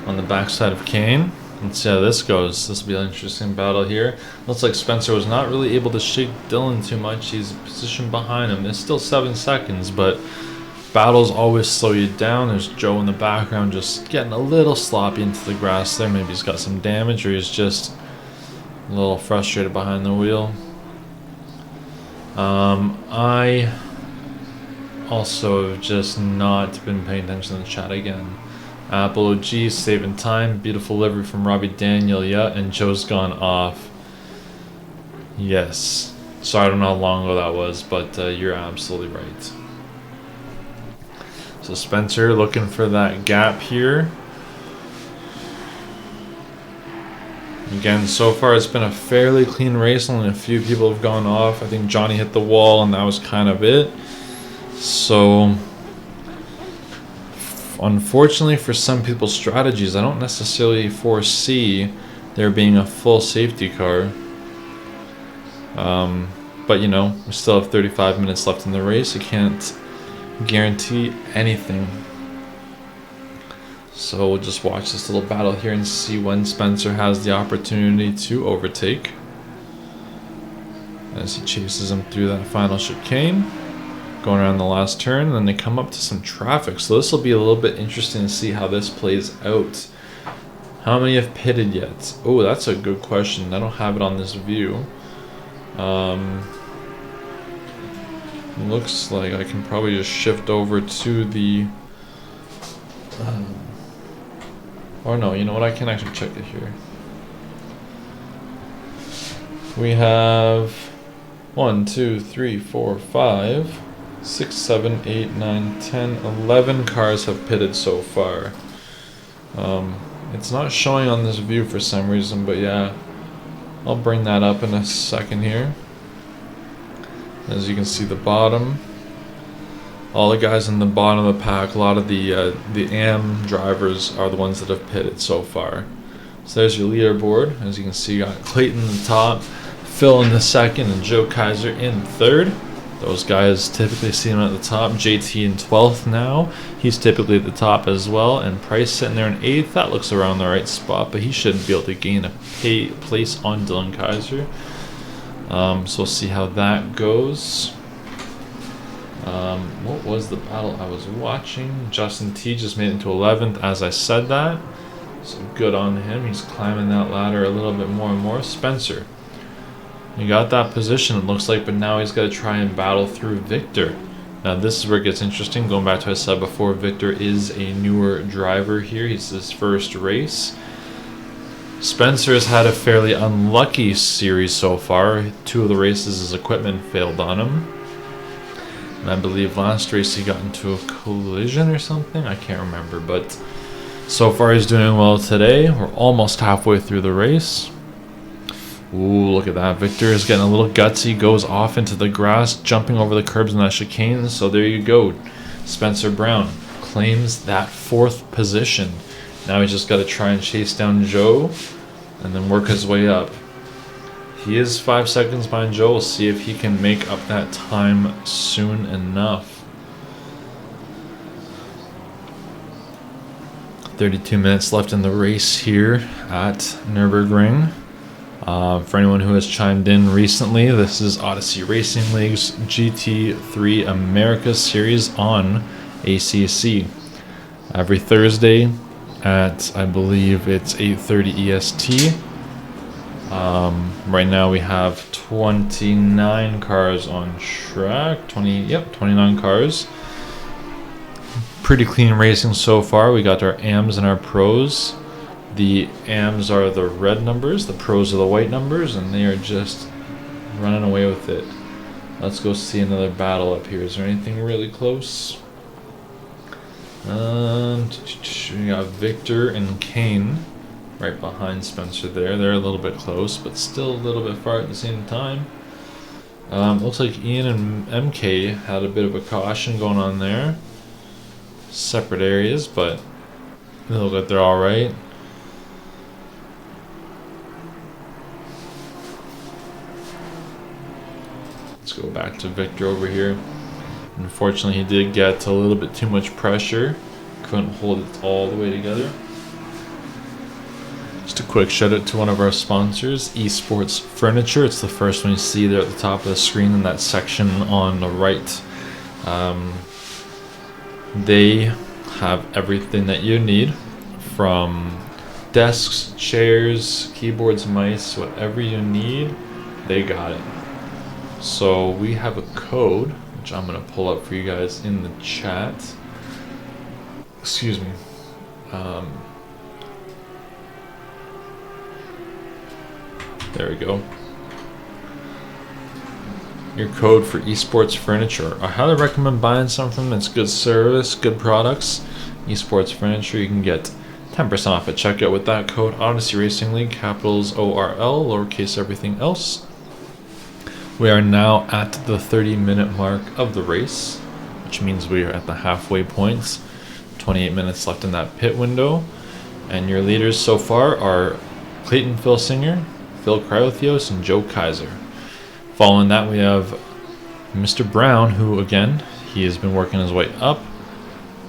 on the backside of Kane. Let's see how this goes. This will be an interesting battle here. Looks like Spencer was not really able to shake Dylan too much. He's positioned behind him. It's still 7 seconds, but battles always slow you down. There's Joe in the background just getting a little sloppy into the grass there. Maybe he's got some damage, or he's just a little frustrated behind the wheel. I also have just not been paying attention to the chat again. Apple OG saving time. Beautiful livery from Robbie Daniel. Yeah, and Joe's gone off. Yes. Sorry, I don't know how long ago that was, but you're absolutely right. So Spencer looking for that gap here. Again, so far it's been a fairly clean race. Only a few people have gone off. I think Johnny hit the wall, and that was kind of it. So... unfortunately for some people's strategies, I don't necessarily foresee there being a full safety car. But you know, we still have 35 minutes left in the race. You can't guarantee anything. So we'll just watch this little battle here and see when Spencer has the opportunity to overtake, as he chases him through that final chicane. Going around the last turn, and then they come up to some traffic. So this will be a little bit interesting to see how this plays out. How many have pitted yet? Oh, that's a good question. I don't have it on this view. Looks like I can probably just shift over to the... or no, you know what? I can actually check it here. We have 1, 2, 3, 4, 5... 6, 7, 8, 9, 10, 11 cars have pitted so far. It's not showing on this view for some reason, but yeah, I'll bring that up in a second here. As you can see, the bottom, all the guys in the bottom of the pack, a lot of the AM drivers are the ones that have pitted so far. So there's your leaderboard. As you can see, you got Clayton in the top, Phil in the second, and Joe Keiser in third. Those guys typically see him at the top. JT in 12th now. He's typically at the top as well. And Price sitting there in 8th. That looks around the right spot, but he shouldn't be able to gain a place on Dylan Keiser. So we'll see how that goes. What was the battle I was watching? Justin T just made it into 11th as I said that. So good on him. He's climbing that ladder a little bit more and more. Spencer. You got that position, it looks like, but now he's got to try and battle through Victor. Now this is where it gets interesting. Going back to what I said before, Victor is a newer driver here. He's his first race. Spencer has had a fairly unlucky series so far. 2 of the races his equipment failed on him. And I believe last race he got into a collision or something. I can't remember, but so far he's doing well today. We're almost halfway through the race. Ooh, look at that. Victor is getting a little gutsy, goes off into the grass, jumping over the curbs in that chicane. So there you go. Spencer Brown claims that 4th position. Now he's just got to try and chase down Joe and then work his way up. He is 5 seconds behind Joe. We'll see if he can make up that time soon enough. 32 minutes left in the race here at Nürburgring. For anyone who has chimed in recently, this is Odyssey Racing League's GT3 Americas series on ACC. Every Thursday at, I believe it's 8:30 EST. Right now we have 29 cars on track. 29 cars. Pretty clean racing so far. We got our AMs and our pros. The AMs are the red numbers, the pros are the white numbers, and they are just running away with it. Let's go see another battle up here. Is there anything really close? We got Victor and Kane right behind Spencer there. They're a little bit close, but still a little bit far at the same time. Looks like Ian and MK had a bit of a caution going on there. Separate areas, but they look like they're alright. Let's go back to Victor over here. Unfortunately, he did get a little bit too much pressure. Couldn't hold it all the way together. Just a quick shout out to one of our sponsors, Esports Furniture. It's the first one you see there at the top of the screen in that section on the right. They have everything that you need, from desks, chairs, keyboards, mice, whatever you need, they got it. So we have a code, which I'm going to pull up for you guys in the chat. Excuse me. There we go. Your code for Esports Furniture. I highly recommend buying some from them. It's good service, good products. Esports Furniture, you can get 10% off at checkout with that code. Odyssey Racing League, capitals ORL, lowercase everything else. We are now at the 30-minute mark of the race, which means we are at the halfway point. 28 minutes left in that pit window. And your leaders so far are Clayton Filsinger, Phil Cryotheos, and Joe Keiser. Following that, we have Mr. Brown, who, again, he has been working his way up.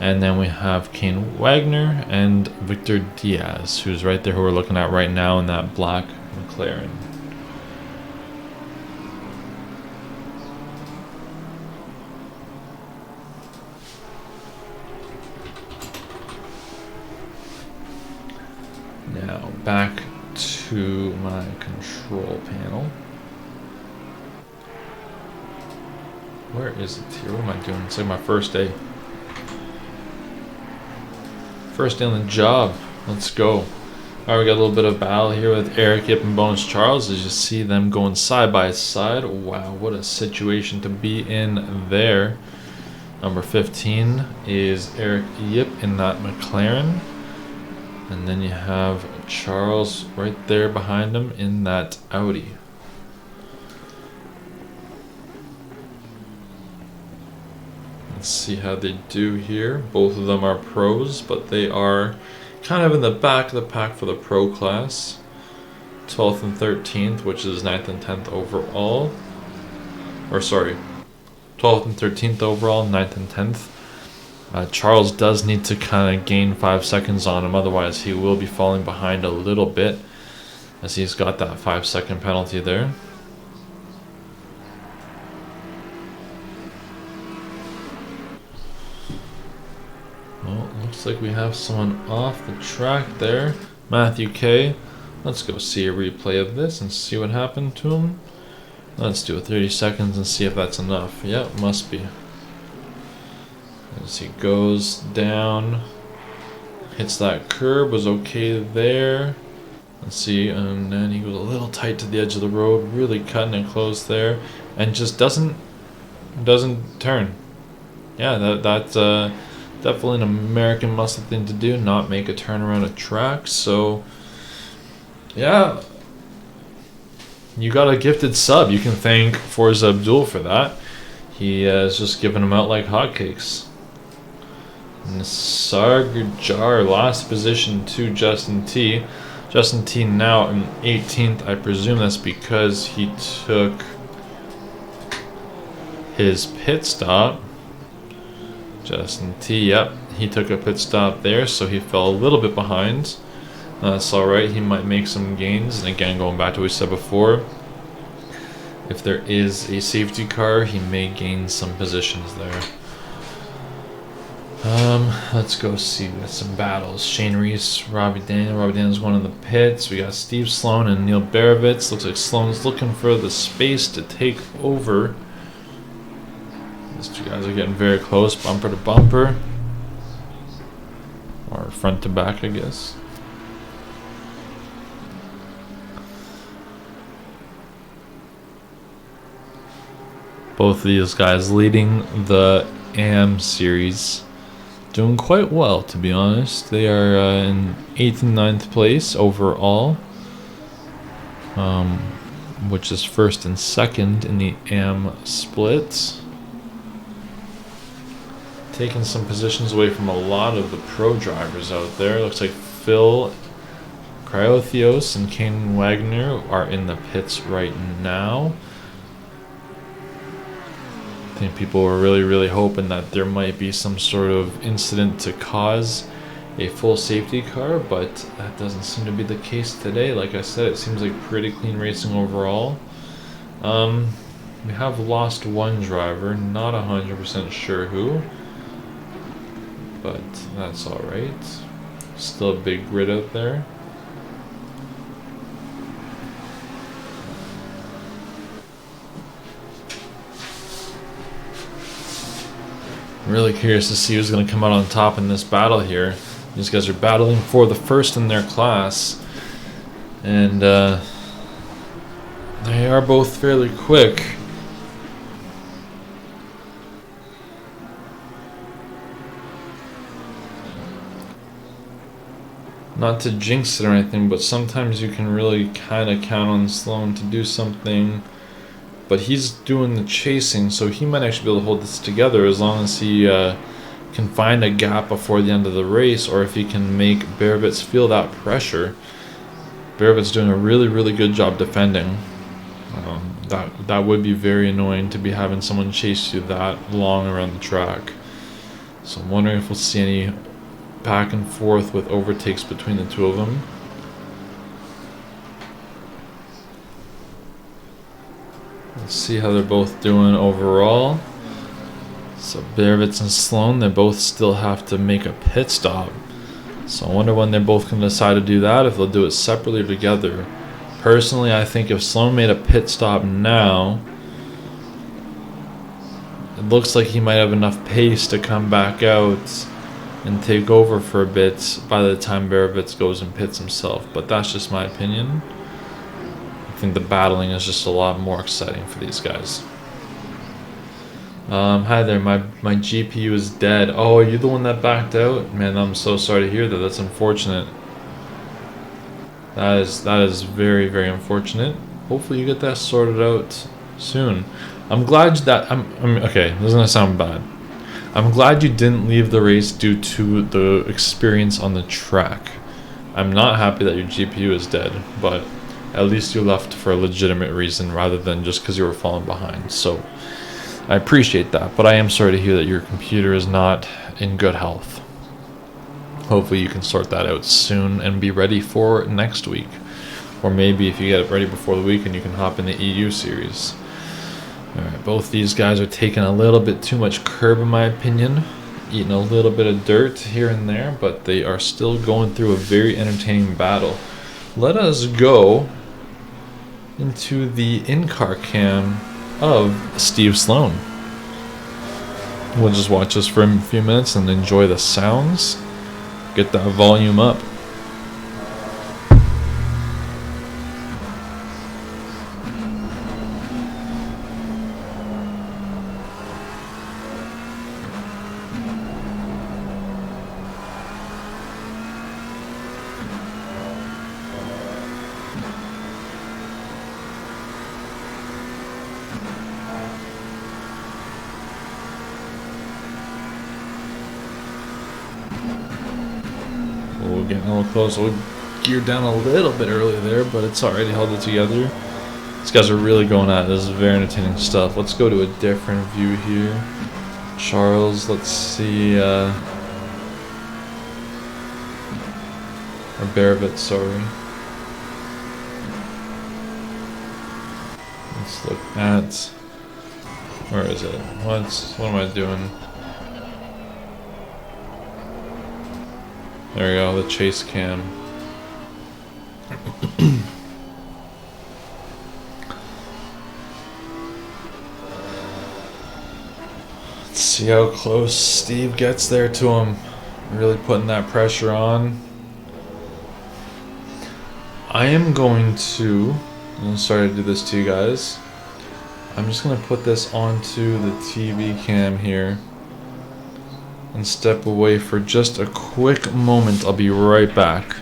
And then we have Kane Wagner and Victor Diaz, who's right there, who we're looking at right now in that black McLaren. Now, back to my control panel. Where is it here? What am I doing? It's like my first day. First day on the job. Let's go. Alright, we got a little bit of battle here with Eric, Yip, and Bonus Charles. As you see them going side by side. Wow, what a situation to be in there. Number 15 is Eric Yip in that McLaren. And then you have Charles right there behind him in that Audi. Let's see how they do here. Both of them are pros, but they are kind of in the back of the pack for the pro class. 12th and 13th, which is 9th and 10th overall. Or sorry, 12th and 13th overall, 9th and 10th. Charles does need to kind of gain 5 seconds on him, otherwise he will be falling behind a little bit, as he's got that 5-second penalty there. Well, looks like we have someone off the track there. Matthew K. Let's go see a replay of this and see what happened to him. Let's do 30 seconds and see if that's enough. Yep, must be. As he goes down, hits that curb, was okay there. Let's see, and then he goes a little tight to the edge of the road, really cutting it close there, and just doesn't turn. Yeah, that's definitely an American muscle thing to do, not make a turn around a track. So yeah, you got a gifted sub. You can thank Forza Abdul for that. He is just giving them out like hotcakes. Sargjar, last position to Justin T. Justin T now in 18th. I presume that's because he took his pit stop. Justin T, yep, he took a pit stop there, so he fell a little bit behind. That's alright, he might make some gains. And again, going back to what we said before, if there is a safety car, he may gain some positions there. Let's go see. We got some battles. Shane Reese, Robbie Daniel. Robbie Daniel's one in the pits. We got Steve Sloan and Neil Berrevoets. Looks like Sloan's looking for the space to take over. These two guys are getting very close, bumper to bumper. Or front to back, I guess. Both of these guys leading the AM series. Doing quite well, to be honest. They are in 8th and 9th place overall, which is 1st and 2nd in the AM split. Taking some positions away from a lot of the pro drivers out there. Looks like Phil Cryotheos and Kane Wagner are in the pits right now. I think people were really hoping that there might be some sort of incident to cause a full safety car, but that doesn't seem to be the case today. Like I said, it seems like pretty clean racing overall. We have lost one driver, not 100% sure who, but that's alright. Still a big grid out there. Really curious to see who's going to come out on top in this battle here. These guys are battling for the first in their class, and they are both fairly quick. Not to jinx it or anything, but sometimes you can really kind of count on Sloan to do something. But he's doing the chasing, so he might actually be able to hold this together as long as he can find a gap before the end of the race, or if he can make Berrevoets feel that pressure. Berrevoets doing a really good job defending. That would be very annoying to be having someone chase you that long around the track. So I'm wondering if we'll see any back and forth with overtakes between the two of them. Let's see how they're both doing overall. So Berrevoets and Sloan, they both still have to make a pit stop. So I wonder when they're both going to decide to do that, if they'll do it separately or together. Personally, I think if Sloan made a pit stop now, it looks like he might have enough pace to come back out and take over for a bit by the time Berrevoets goes and pits himself. But that's just my opinion. I think the battling is just a lot more exciting for these guys. Hi there, my GPU is dead. Oh, are you the one that backed out? Man, I'm so sorry to hear that. That's unfortunate. That is very unfortunate. Hopefully you get that sorted out soon. I'm glad that okay, this is gonna sound bad. I'm glad you didn't leave the race due to the experience on the track. I'm not happy that your GPU is dead, but at least you left for a legitimate reason rather than just because you were falling behind. So I appreciate that, but I am sorry to hear that your computer is not in good health. Hopefully you can sort that out soon and be ready for next week. Or maybe if you get it ready before the weekend, you can hop in the EU series. Alright, both these guys are taking a little bit too much curb in my opinion. Eating a little bit of dirt here and there, but they are still going through a very entertaining battle. Let us go into the in-car cam of Steve Sloan. We'll just watch this for a few minutes and enjoy the sounds. Get that volume up. getting a little close. We geared down a little bit early there, but it's already held it together. These guys are really going at it. This is very entertaining stuff. Let's go to a different view here. Charles, let's see. Or Berrevoets, sorry. Let's look at. Where is it? What am I doing? There we go, the chase cam. Let's see how close Steve gets there to him. Really putting that pressure on. I am going to, I'm sorry to do this to you guys. I'm just going to put this onto the TV cam here and step away for just a quick moment. I'll be right back.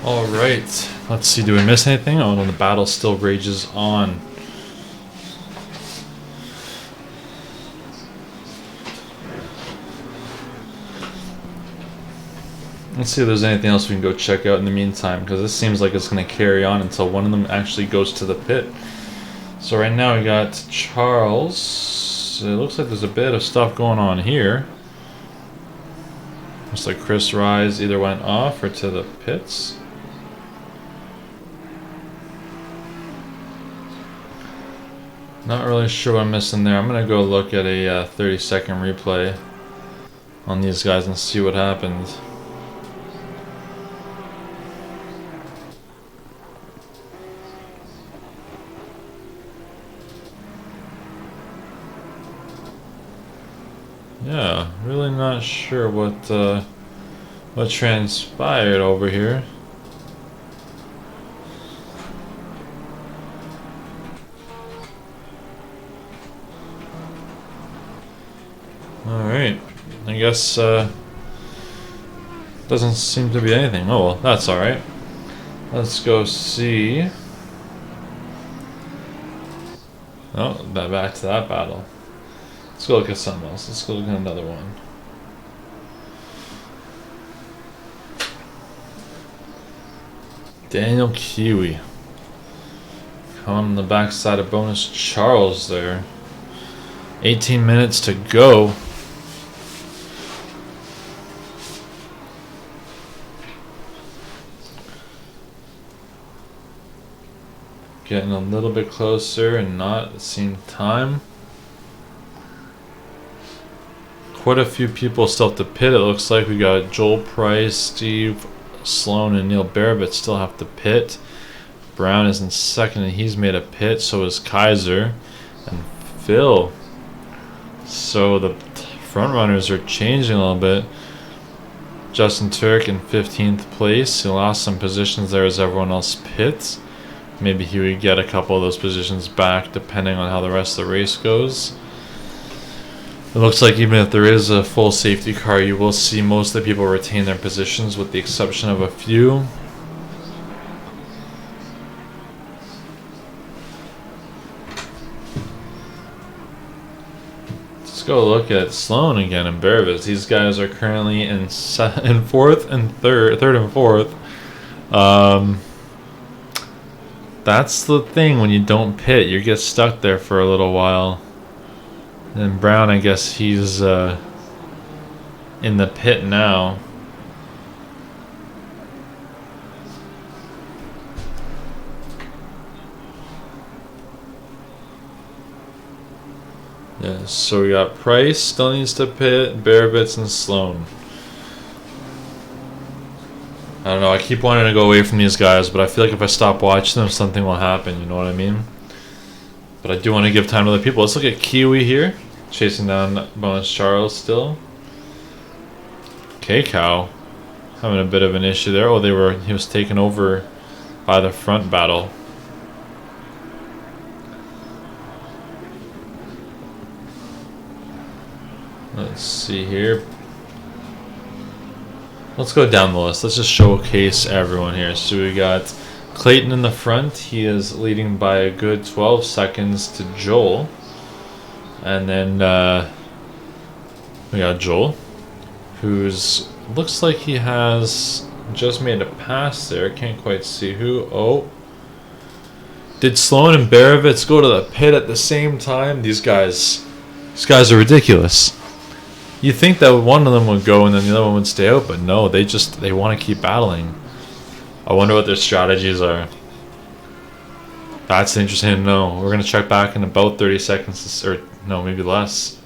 Alright, let's see, do we miss anything? Oh no, the battle still rages on. Let's see if there's anything else we can go check out in the meantime, because this seems like it's going to carry on until one of them actually goes to the pit. So right now we got Charles. It looks like there's a bit of stuff going on here. Looks like Chris Rise either went off or to the pits. Not really sure what I'm missing there. I'm going to go look at a 30-second replay on these guys and see what happened. Yeah, really not sure what transpired over here. Alright, I guess doesn't seem to be anything. Oh well, that's alright. Let's go see. Oh, back to that battle. Let's go look at something else. Let's go look at another one. Daniel Kiwi. Coming on the backside of bonus Charles there. 18 minutes to go. Getting a little bit closer and not at the same time. Quite a few people still have to pit. It looks like we got Joel Price, Steve, Sloan, and Neil Berrevoets still have to pit. Brown is in second and he's made a pit. So is Keiser and Phil. So the front runners are changing a little bit. Justin Turk in 15th place. He lost some positions there as everyone else pits. Maybe he would get a couple of those positions back depending on how the rest of the race goes. It looks like even if there is a full safety car, you will see most of the people retain their positions with the exception of a few. Let's go look at Sloan again and Berrevoets. These guys are currently in fourth and third and fourth. That's the thing when you don't pit, you get stuck there for a little while. And Brown, I guess he's in the pit now. Yeah, so we got Price still needs to pit, Berrevoets and Sloan. I don't know, I keep wanting to go away from these guys, but I feel like if I stop watching them, something will happen, you know what I mean? But I do want to give time to other people. Let's look at Kiwi here, chasing down Bonus Charles still. K-Cow having a bit of an issue there. Oh, he was taken over by the front battle. Let's see here. Let's go down the list. Let's just showcase everyone here. So we got Clayton in the front. He is leading by a good 12 seconds to Joel. And then we got Joel, who's looks like he has just made a pass there. Can't quite see who. Oh. Did Sloan and Berrevoets go to the pit at the same time? These guys are ridiculous. You think that one of them would go and then the other one would stay out, but no, they want to keep battling. I wonder what their strategies are. That's interesting to know. We're going to check back in about 30 seconds, or no, maybe less.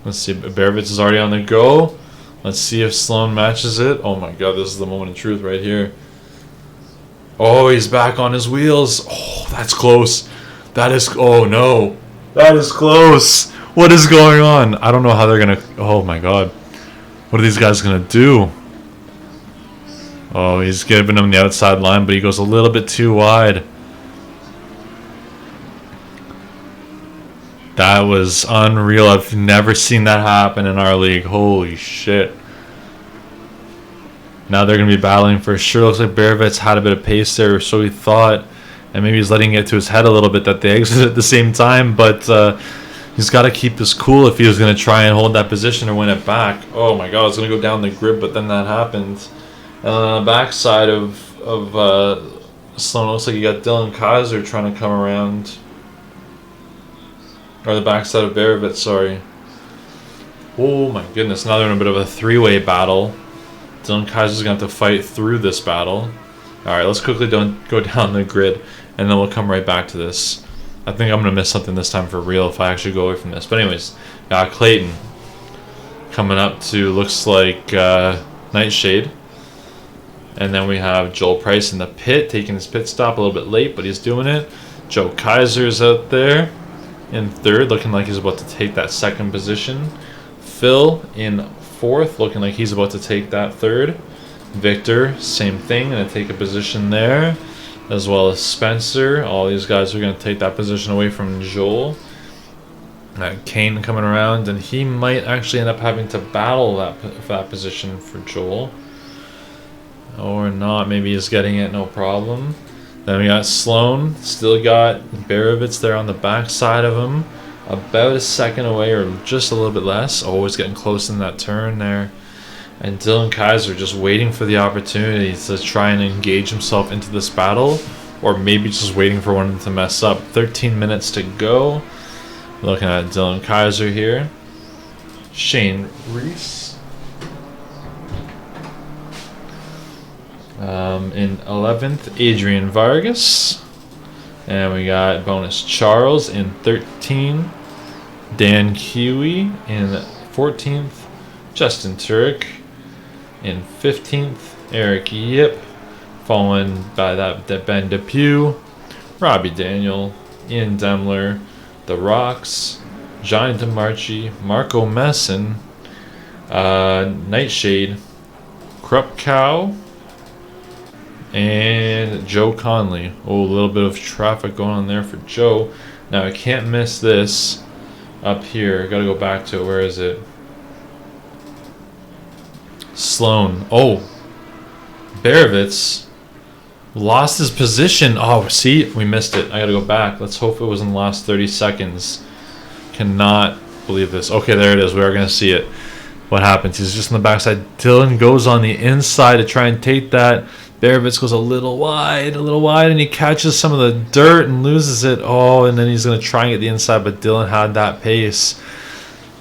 Let's see, Berrevoets is already on the go. Let's see if Sloan matches it. Oh my god, this is the moment of truth right here. Oh, he's back on his wheels. Oh, that's close. That is, oh no. That is close. What is going on? I don't know how they're gonna, oh my god. What are these guys gonna do? Oh, he's giving him the outside line, but he goes a little bit too wide. That was unreal. I've never seen that happen in our league. Holy shit. Now they're going to be battling for sure. Looks like Berrevoets had a bit of pace there, or so he thought. And maybe he's letting it to his head a little bit that they exit at the same time. But he's got to keep this cool if he was going to try and hold that position or win it back. Oh my god, it's going to go down the grid, but then that happened. And on the backside of Sloan, looks like you got Dylan Keiser trying to come around. Or the backside of Berrevoets, sorry. Oh my goodness, now they're in a bit of a three-way battle. Dylan Kaiser's going to have to fight through this battle. Alright, let's quickly go down the grid, and then we'll come right back to this. I think I'm going to miss something this time for real if I actually go away from this. But anyways, Clayton coming up to, looks like, Nightshade. And then we have Joel Price in the pit, taking his pit stop a little bit late, but he's doing it. Joe Kaiser's out there in third, looking like he's about to take that second position. Phil in fourth, looking like he's about to take that third. Victor, same thing, going to take a position there, as well as Spencer. All these guys are going to take that position away from Joel. Kane coming around, and he might actually end up having to battle for that position for Joel. Or not, maybe he's getting it, no problem. Then we got Sloan, still got Berrevoets there on the back side of him. About a second away, or just a little bit less. Always getting close in that turn there. And Dylan Keiser just waiting for the opportunity to try and engage himself into this battle. Or maybe just waiting for one of them to mess up. 13 minutes to go. Looking at Dylan Keiser here. Shane Reese. In 11th, Adrian Vargas. And we got Bonus Charles in 13. Dan Kiwi in 14th. Justin Turek in 15th. Eric Yip. Followed by that Ben Depew. Robbie Daniel. Ian Demler. The Rocks. Johnny DeMarchi. Marco Messin. Nightshade. Krupp Cow. And Joe Conley. Oh, a little bit of traffic going on there for Joe. Now I can't miss this up here. Gotta go back to it. Where is it? Sloan. Oh, Berrevoets lost his position. Oh, see, we missed it. I gotta go back. Let's hope it was in the last 30 seconds. cannot believe this. Okay, there it is. We are going to see it. What happens? He's just on the backside. Dylan goes on the inside to try and take that. Berrevoets goes a little wide, and he catches some of the dirt and loses it. Oh, and then he's going to try and get the inside, but Dylan had that pace.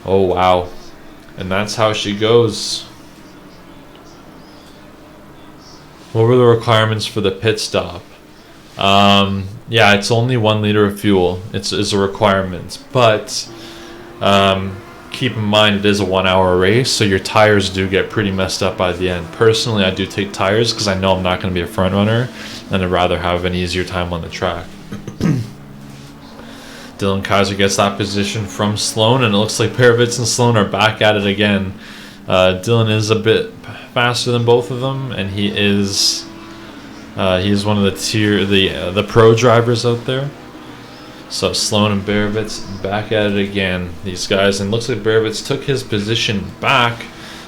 Oh, wow. And that's how she goes. What were the requirements for the pit stop? Yeah, it's only 1 liter of fuel. It's a requirement. But keep in mind it is a 1 hour race, so your tires do get pretty messed up by the end. Personally, I do take tires because I know I'm not going to be a front runner, and I'd rather have an easier time on the track. Dylan Keiser gets that position from Sloan, and it looks like Berrevoets and Sloan are back at it again. Dylan is a bit faster than both of them, and he is one of the pro drivers out there. So Sloan and Berrevoets back at it again, these guys, and looks like Berrevoets took his position back,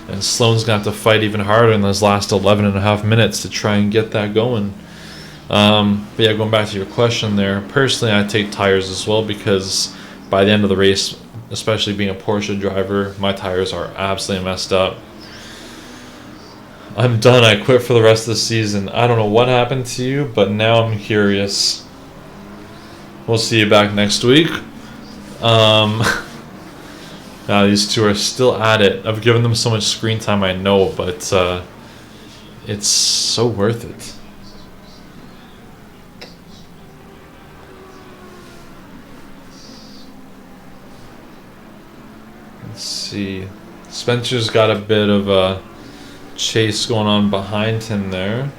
and Sloan's gonna have to fight even harder in those last 11.5 minutes to try and get that going. But yeah, going back to your question there, personally I take tires as well, because by the end of the race, especially being a Porsche driver, my tires are absolutely messed up. I'm done. I quit for the rest of the season. I don't know what happened to you, but now I'm curious. We'll see you back next week. Now these two are still at it. I've given them so much screen time, I know, but it's so worth it. Let's see. Spencer's got a bit of a chase going on behind him there.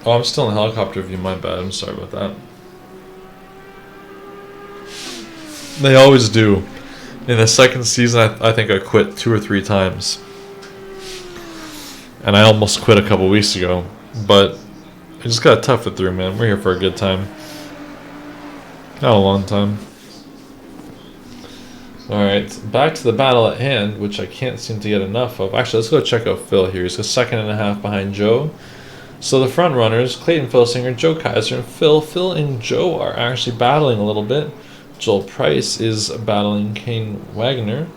Oh, I'm still in helicopter view, my bad. I'm sorry about that. They always do. In the second season, I think I quit 2 or 3 times. And I almost quit a couple weeks ago. But I just gotta tough it through, man. We're here for a good time. Not a long time. Alright, back to the battle at hand, which I can't seem to get enough of. Actually, let's go check out Phil here. He's a 2.5 behind Joe. So the front runners, Clayton Filsinger, Joe Keiser, and Phil. Phil and Joe are actually battling a little bit. Joel Price is battling Kane Wagner.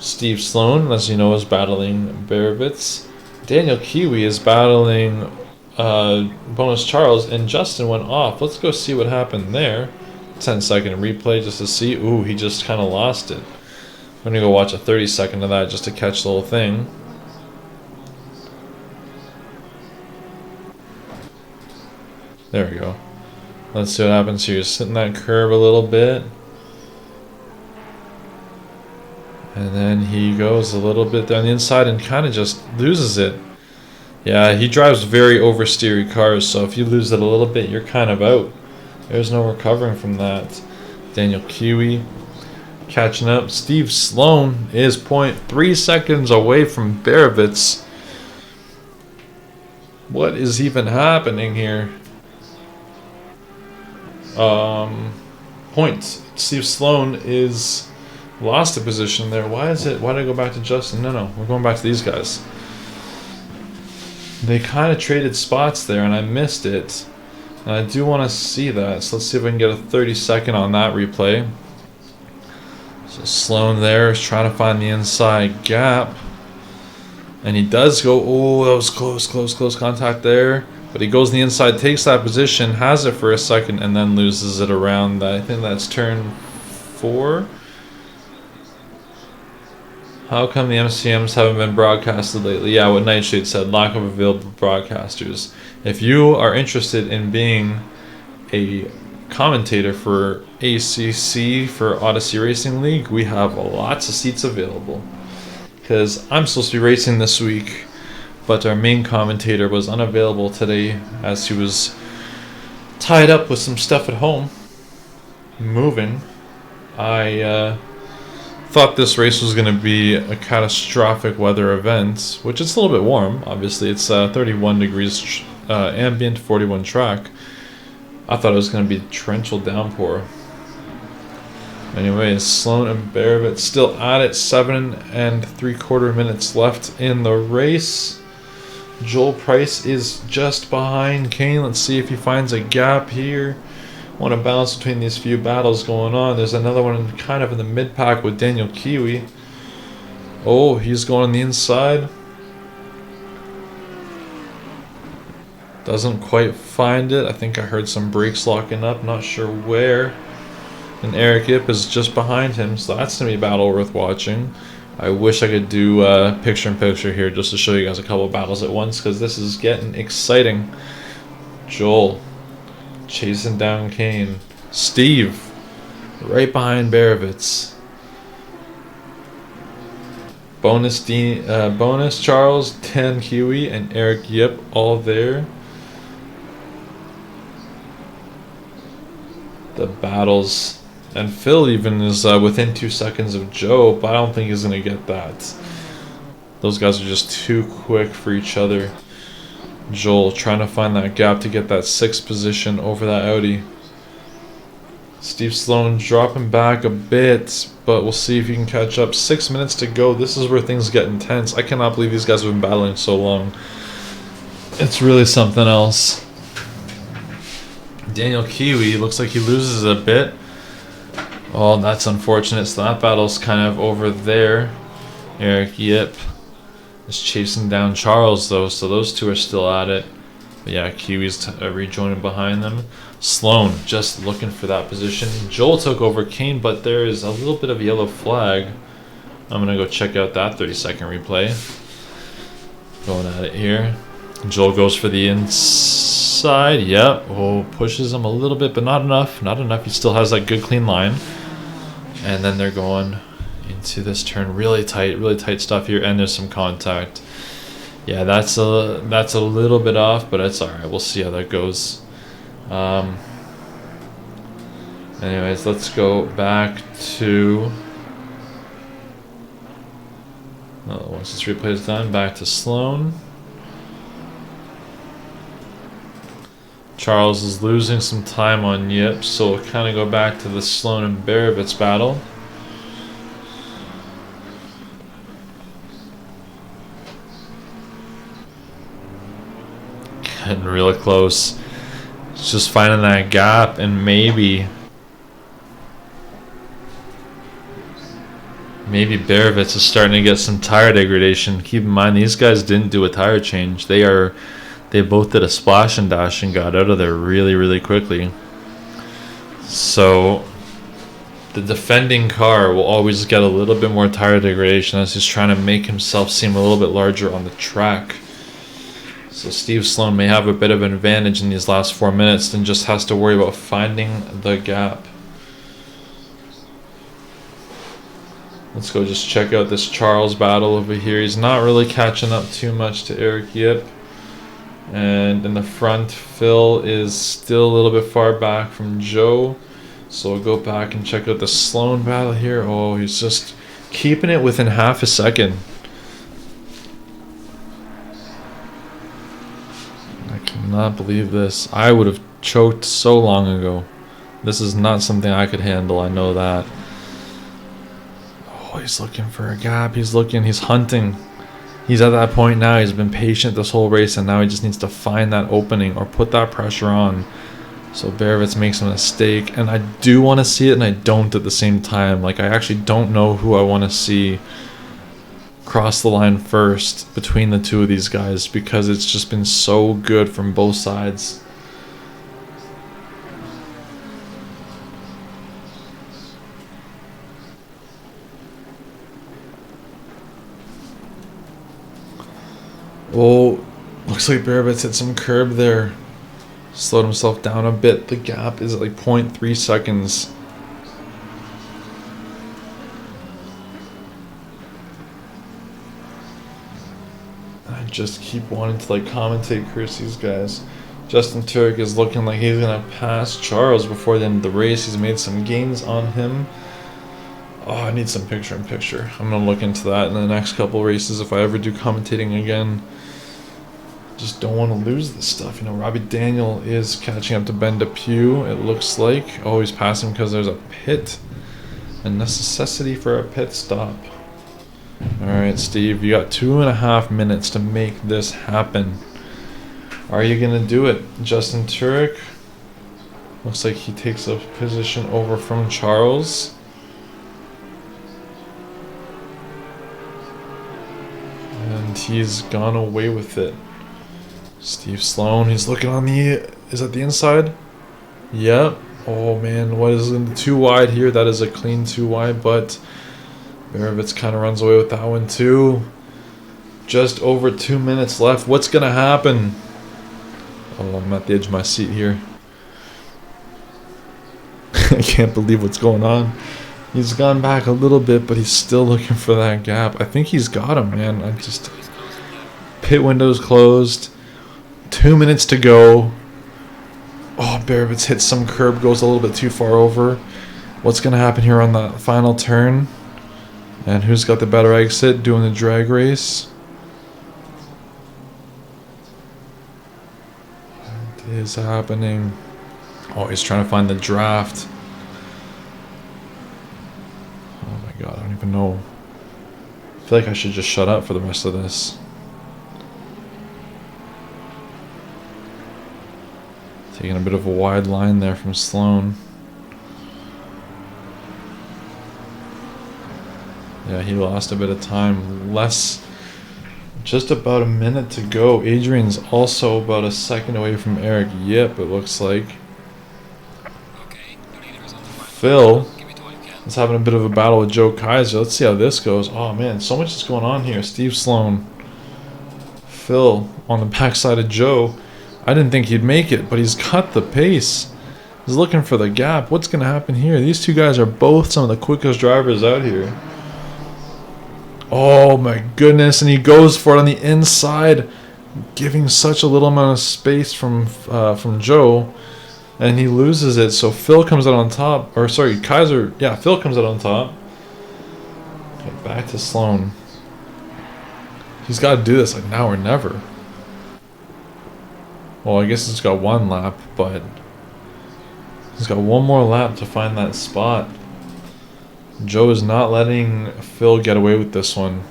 Steve Sloan, as you know, is battling Berrevoets. Daniel Kiwi is battling Bonus Charles, and Justin went off. Let's go see what happened there. 10-second replay just to see. Ooh, he just kind of lost it. I'm going to go watch a 30-second of that just to catch the whole thing. There we go. Let's see what happens here. Just sitting that curve a little bit. And then he goes a little bit down the inside and kind of just loses it. Yeah, he drives very oversteery cars, so if you lose it a little bit, you're kind of out. There's no recovering from that. Daniel Kiwi catching up. Steve Sloan is 0.3 seconds away from Berrevoets. What is even happening here? Points. Steve Sloan is lost a position there. Why did I go back to Justin? No, we're going back to these guys. They kind of traded spots there, and I missed it. And I do want to see that, so let's see if we can get a 30-second on that replay. So Sloan there is trying to find the inside gap. And he does go, oh, that was close contact there. But he goes on the inside, takes that position, has it for a second, and then loses it around that. I think that's turn 4. How come the MCMs haven't been broadcasted lately? Yeah, what Nightshade said, lack of available broadcasters. If you are interested in being a commentator for ACC, for Odyssey Racing League, we have lots of seats available. Because I'm supposed to be racing this week, but our main commentator was unavailable today as he was tied up with some stuff at home, moving. I thought this race was going to be a catastrophic weather event, which it's a little bit warm, obviously. It's 31 degrees ambient, 41 track. I thought it was going to be torrential downpour. Anyways, Sloan and Berrevoets still at it. 7 3/4 minutes left in the race. Joel Price is just behind Kane. Let's see if he finds a gap here. Want to balance between these few battles going on. There's another one kind of in the mid pack with Daniel Kiwi. Oh, he's going on the inside. Doesn't quite find it. I think I heard some brakes locking up. Not sure where. And Eric Yip is just behind him. So that's going to be a battle worth watching. I wish I could do picture-in-picture here just to show you guys a couple of battles at once, because this is getting exciting. Joel chasing down Kane. Steve right behind Berrevoets. Bonus Charles, Dan Huey, and Eric Yip all there. The battles. And Phil even is within 2 seconds of Joe, but I don't think he's going to get that. Those guys are just too quick for each other. Joel trying to find that gap to get that 6th position over that Audi. Steve Sloan dropping back a bit, but we'll see if he can catch up. 6 minutes to go. This is where things get intense. I cannot believe these guys have been battling so long. It's really something else. Daniel Kiwi looks like he loses a bit. Oh, that's unfortunate. So that battle's kind of over there. Eric Yip is chasing down Charles, though, so those two are still at it. But yeah, Kiwi's rejoining behind them. Sloan just looking for that position. Joel took over Kane, but there is a little bit of a yellow flag. I'm going to go check out that 30-second replay. Going at it here. Joel goes for the inside. Yep. Oh, pushes him a little bit, but not enough. Not enough. He still has that good clean line. And then they're going into this turn. Really tight stuff here. And there's some contact. Yeah, that's a little bit off, but it's alright. We'll see how that goes. Anyways, let's go back to... once this replay is done, back to Sloan. Charles is losing some time on Yip, so we'll kind of go back to the Sloan and Berrevoets battle. Getting really close. It's just finding that gap, and maybe Berrevoets is starting to get some tire degradation. Keep in mind, these guys didn't do a tire change. They both did a splash and dash and got out of there really quickly. So the defending car will always get a little bit more tire degradation as he's trying to make himself seem a little bit larger on the track. So Steve Sloan may have a bit of an advantage in these last 4 minutes and just has to worry about finding the gap. Let's go just check out this Charles battle over here. He's not really catching up too much to Eric Yip. And in the front, Phil is still a little bit far back from Joe. So we'll go back and check out the Sloan battle here. Oh, he's just keeping it within half a second. I cannot believe this. I would have choked so long ago. This is not something I could handle, I know that. Oh, he's looking for a gap. He's hunting. He's at that point now. He's been patient this whole race, and now he just needs to find that opening or put that pressure on. So Berrevoets makes a mistake, and I do want to see it, and I don't at the same time. Like, I actually don't know who I want to see cross the line first between the two of these guys, because it's just been so good from both sides. Oh, looks like Berrevoets hit some curb there. Slowed himself down a bit. The gap is at like 0.3 seconds. I just keep wanting to like commentate curse these guys. Justin Turek is looking like he's gonna pass Charles before the end of the race. He's made some gains on him. Oh, I need some picture-in-picture. I'm gonna look into that in the next couple races if I ever do commentating again. Just don't want to lose this stuff. You know, Robbie Daniel is catching up to Ben Depew, it looks like. Oh, he's passing because there's a pit. A necessity for a pit stop. Alright, Steve, you got 2.5 minutes to make this happen. Are you going to do it? Justin Turek Looks like he takes a position over from Charles. And he's gone away with it. Steve Sloan, he's looking on the... Is that the inside? Yep. Oh man, what is in the 2 wide here? That is a clean 2 wide, but Berrevoets kind of runs away with that one too. Just over 2 minutes left. What's going to happen? Oh, I'm at the edge of my seat here. I can't believe what's going on. He's gone back a little bit, but he's still looking for that gap. I think he's got him, man. I just... Pit window's closed. 2 minutes to go. Oh, Berrevoets hits some curb, goes a little bit too far over. What's going to happen here on that final turn? And who's got the better exit doing the drag race? What is happening? Oh, he's trying to find the draft. Oh my god, I don't even know. I feel like I should just shut up for the rest of this. Taking a bit of a wide line there from Sloan. Yeah, he lost a bit of time. Just about a minute to go. Adrian's also about a second away from Eric. Yep, it looks like. Phil is having a bit of a battle with Joe Keiser. Let's see how this goes. Oh man, so much is going on here. Steve Sloan. Phil on the backside of Joe. I didn't think he'd make it, but he's got the pace. He's looking for the gap. What's going to happen here? These two guys are both some of the quickest drivers out here. Oh my goodness, and he goes for it on the inside, giving such a little amount of space from Joe, and he loses it. So Phil comes out on top, or sorry, Keiser, yeah, Phil comes out on top. Okay, back to Sloan. He's got to do this like now or never. Well, I guess he's got 1 lap, but he's got 1 more lap to find that spot. Joe is not letting Phil get away with this one.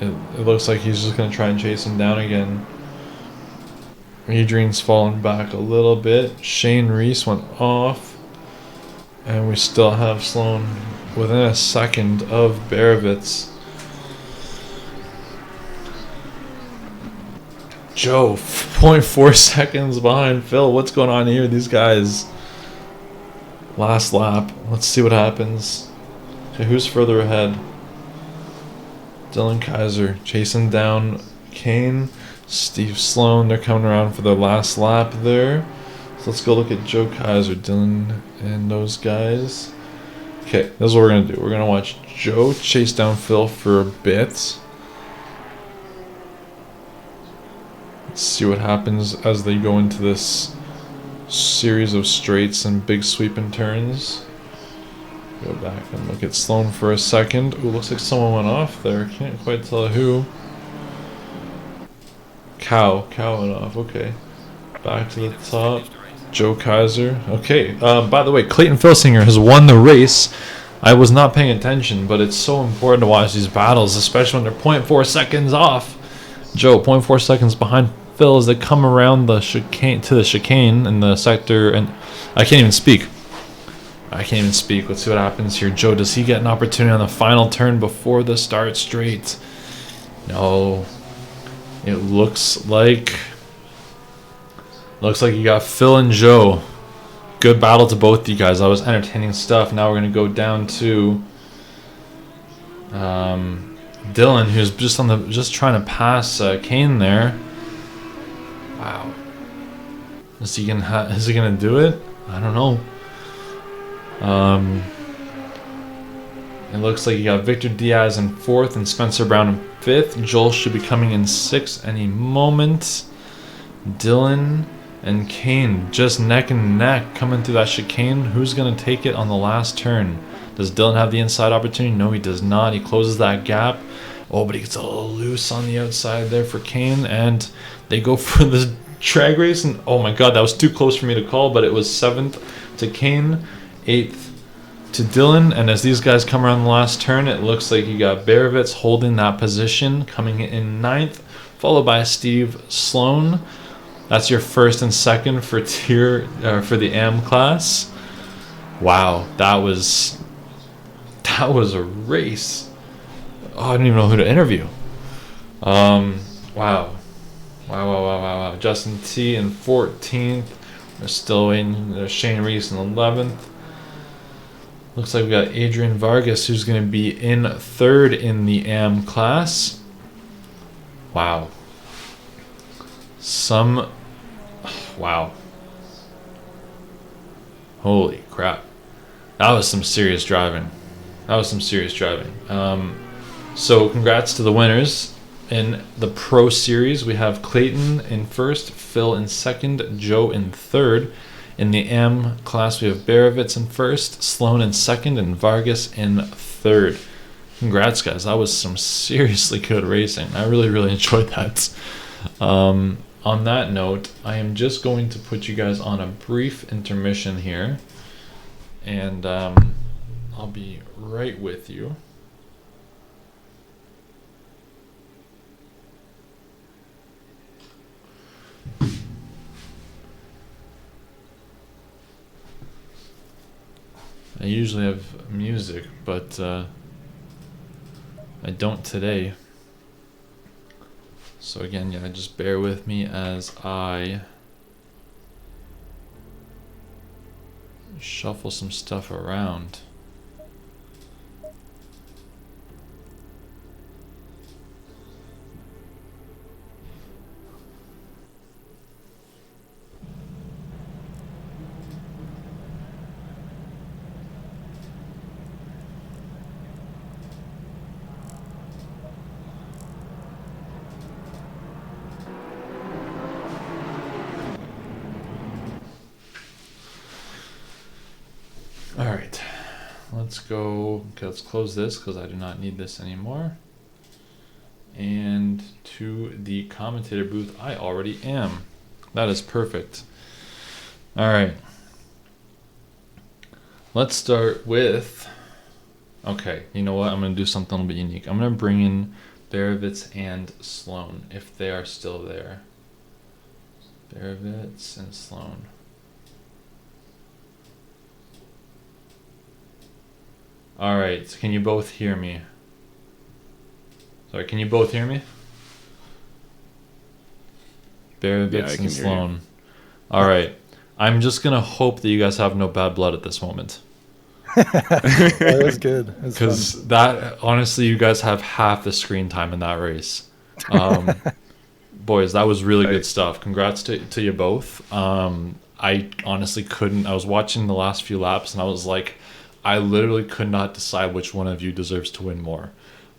It looks like he's just going to try and chase him down again. Adrian's fallen back a little bit. Shane Reese went off. And we still have Sloan within a second of Berrevoets. Joe, 0.4 seconds behind Phil. What's going on here? These guys. Last lap. Let's see what happens. Okay, who's further ahead? Dylan Keiser chasing down Kane. Steve Sloan, they're coming around for their last lap there. So let's go look at Joe Keiser, Dylan, and those guys. Okay, this is what we're going to do. We're going to watch Joe chase down Phil for a bit. Let's see what happens as they go into this series of straights and big sweeping turns. Go back and look at Sloan for a second. Ooh, looks like someone went off there. Can't quite tell who. Cow went off. Okay. Back to the top. Joe Keiser. Okay. By the way, Clayton Filsinger has won the race. I was not paying attention, but it's so important to watch these battles, especially when they're 0.4 seconds off. Joe, 0.4 seconds behind Phil as they come around the chicane to the chicane in the sector, and I can't even speak. Let's see what happens here. Joe, does he get an opportunity on the final turn before the start straight? No. It looks like you got Phil and Joe. Good battle to both you guys. That was entertaining stuff. Now we're gonna go down to Dylan, who's just trying to pass Kane there. Wow. Is he gonna do it? I don't know. It looks like you got Victor Diaz in 4th and Spencer Brown in 5th. Joel should be coming in 6th any moment. Dylan and Kane just neck and neck coming through that chicane. Who's going to take it on the last turn? Does Dylan have the inside opportunity? No, he does not. He closes that gap. Oh, but he gets a little loose on the outside there for Kane. And they go for the drag race. And oh my god, that was too close for me to call. But it was 7th to Kane, 8th to Dylan. And as these guys come around the last turn, it looks like you got Berrevoets holding that position, coming in 9th, followed by Steve Sloan. That's your first and second for for the AM class. Wow, that was a race. Oh, I didn't even know who to interview. Wow. Justin T in 14th. We're still waiting. Shane Reese in 11th. Looks like we got Adrian Vargas, who's going to be in 3rd in the AM class. Wow. Wow. Holy crap. That was some serious driving. So congrats to the winners. In the Pro Series, we have Clayton in 1st, Phil in 2nd, Joe in 3rd. In the AM class, we have Berrevoets in 1st, Sloan in 2nd, and Vargas in 3rd. Congrats, guys. That was some seriously good racing. I really, really enjoyed that. On that note, I am just going to put you guys on a brief intermission here. And I'll be right with you. I usually have music, but I don't today. So again, yeah, just bear with me as I shuffle some stuff around. Alright, let's go. Okay, let's close this because I do not need this anymore. And to the commentator booth, I already am. That is perfect. Alright. Let's start with... Okay, you know what? I'm going to do something a little bit unique. I'm going to bring in Berrevoets and Sloan, if they are still there. Berrevoets and Sloan. Alright, can you both hear me? Sorry, can you both hear me? Berrevoets and Sloan. Alright, I'm just gonna hope that you guys have no bad blood at this moment. That was good. Because that, honestly, you guys have half the screen time in that race. Boys, that was really good stuff. Congrats to you both. I honestly couldn't. I was watching the last few laps and I was like, I literally could not decide which one of you deserves to win more.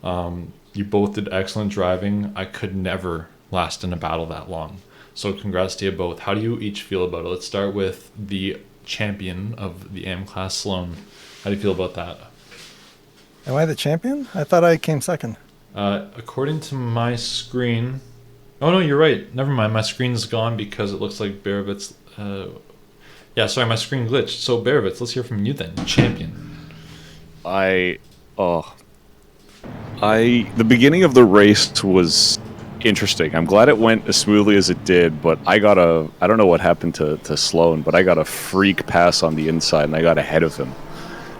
You both did excellent driving. I could never last in a battle that long. So congrats to you both. How do you each feel about it? Let's start with the champion of the AM class, Sloan. How do you feel about that? Am I the champion? I thought I came second. According to my screen... Oh, no, you're right. Never mind. My screen's gone because it looks like Berrevoets... Yeah, sorry, my screen glitched. So, Berrevoets, let's hear from you then, champion. The beginning of the race was interesting. I'm glad it went as smoothly as it did, but I don't know what happened to Sloan, but I got a freak pass on the inside, and I got ahead of him.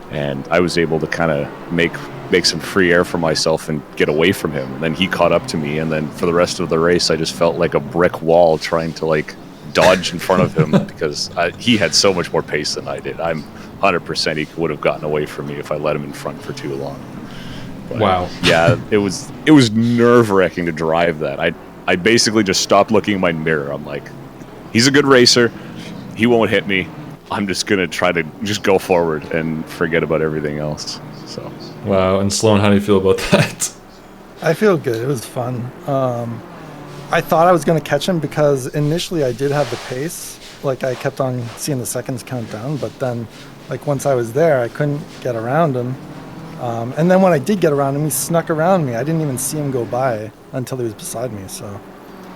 And I was able to kind of make some free air for myself and get away from him. And then he caught up to me, and then for the rest of the race, I just felt like a brick wall trying to, like, dodge in front of him because he had so much more pace than I did. I'm 100% he would have gotten away from me if I let him in front for too long. But, wow. Yeah, it was nerve-wracking to drive that. I basically just stopped looking in my mirror. I'm like, he's a good racer. He won't hit me. I'm just going to try to just go forward and forget about everything else. So. Wow. And Sloan, how do you feel about that? I feel good. It was fun. I thought I was going to catch him because initially I did have the pace. Like, I kept on seeing the seconds count down, but then, like, once I was there, I couldn't get around him. And then when I did get around him, he snuck around me. I didn't even see him go by until he was beside me, so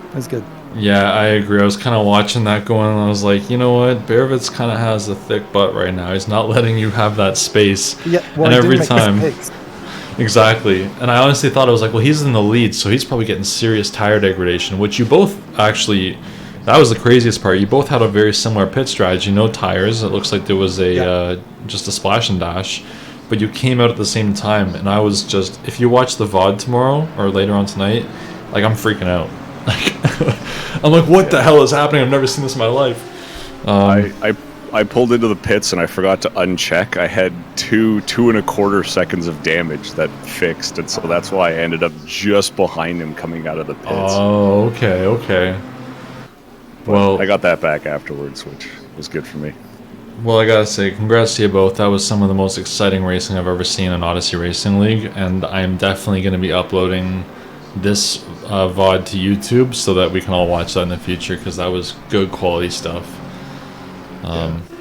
it was good. Yeah, I agree. I was kind of watching that going, and I was like, you know what? Berrevoets kind of has a thick butt right now. He's not letting you have that space. Yeah, well, and every make time. mistakes. Exactly. And I honestly thought, I was like, well, he's in the lead, so he's probably getting serious tire degradation, which you both actually that was the craziest part. You both had a very similar pit strategy. No tires. It looks like there was a just a splash and dash, but you came out at the same time. And I was just, if you watch the VOD tomorrow or later on tonight, like I'm freaking out. Like I'm like, what the hell is happening? I've never seen this in my life. I pulled into the pits and I forgot to uncheck. I had 2.25 seconds of damage that fixed, and so that's why I ended up just behind him coming out of the pits. Oh, okay. But Well, I got that back afterwards, which was good for me. Well, I gotta say, congrats to you both. That was some of the most exciting racing I've ever seen in Odyssey Racing League, and I'm definitely going to be uploading this VOD to YouTube so that we can all watch that in the future, because that was good quality stuff.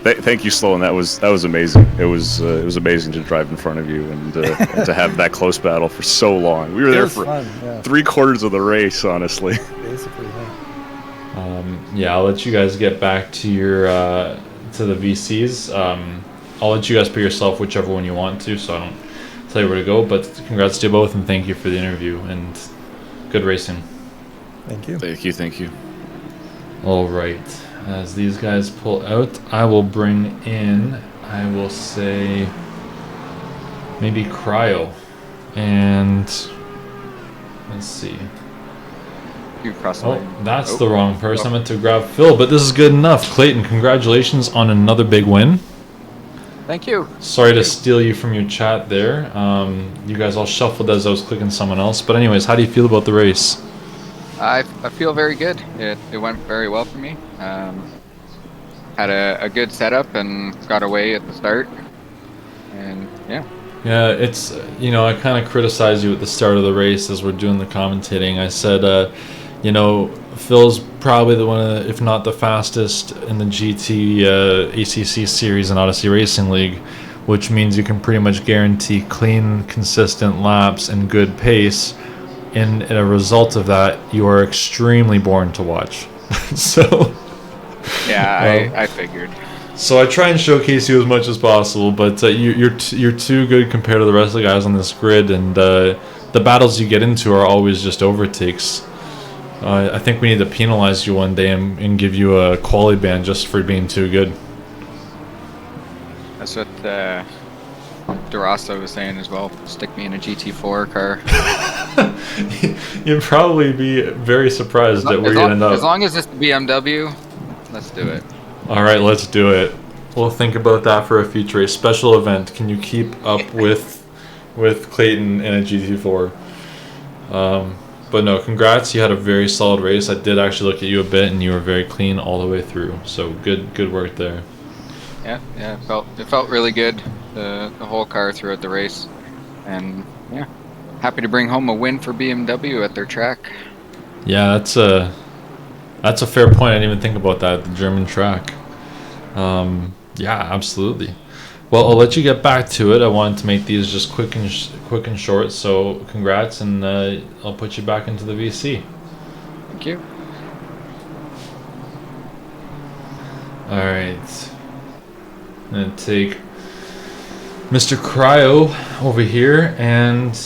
Thank you, Sloan. That was amazing. It was amazing to drive in front of you and to have that close battle for so long. We were there for fun, 3/4 of the race, honestly. Basically, yeah. Yeah, I'll let you guys get back to your to the VCs. I'll let you guys pick yourself whichever one you want to, so I don't tell you where to go. But congrats to you both, and thank you for the interview and good racing. Thank you. Thank you. All right. As these guys pull out, I will bring in, I will say, maybe Cryo. And let's see. You crossed Oh, that's the wrong person. I meant to grab Phil, but this is good enough. Clayton, congratulations on another big win. Thank you. Sorry to steal you from your chat there. You guys all shuffled as I was clicking someone else. But anyways, how do you feel about the race? I feel very good. It went very well for me. Had a good setup and got away at the start. And yeah. Yeah, it's, you know, I kind of criticized you at the start of the race as we're doing the commentating. I said, you know, Phil's probably the one, if not the fastest in the GT ACC Series and Odyssey Racing League, which means you can pretty much guarantee clean, consistent laps and good pace. And a result of that, you are extremely boring to watch. So, yeah, I figured. So I try and showcase you as much as possible, but you're too good compared to the rest of the guys on this grid, and the battles you get into are always just overtakes. I think we need to penalize you one day and give you a quality ban just for being too good. That's what Durasa was saying as well. Stick me in a GT4 car. You'd probably be very surprised at where you end up. As long as it's the BMW, let's do it. All right, let's do it. We'll think about that for a future race. Special event. Can you keep up with Clayton in a GT4? But no, congrats. You had a very solid race. I did actually look at you a bit, and you were very clean all the way through. So good work there. Yeah, it felt really good. The whole car throughout the race, and yeah, happy to bring home a win for BMW at their track. Yeah, that's a fair point. I didn't even think about that, the German track. Yeah, absolutely. Well, I'll let you get back to it. I wanted to make these just quick and short. So congrats, and I'll put you back into the VC. Thank you. All right. I'm gonna take Mr. Cryo over here, and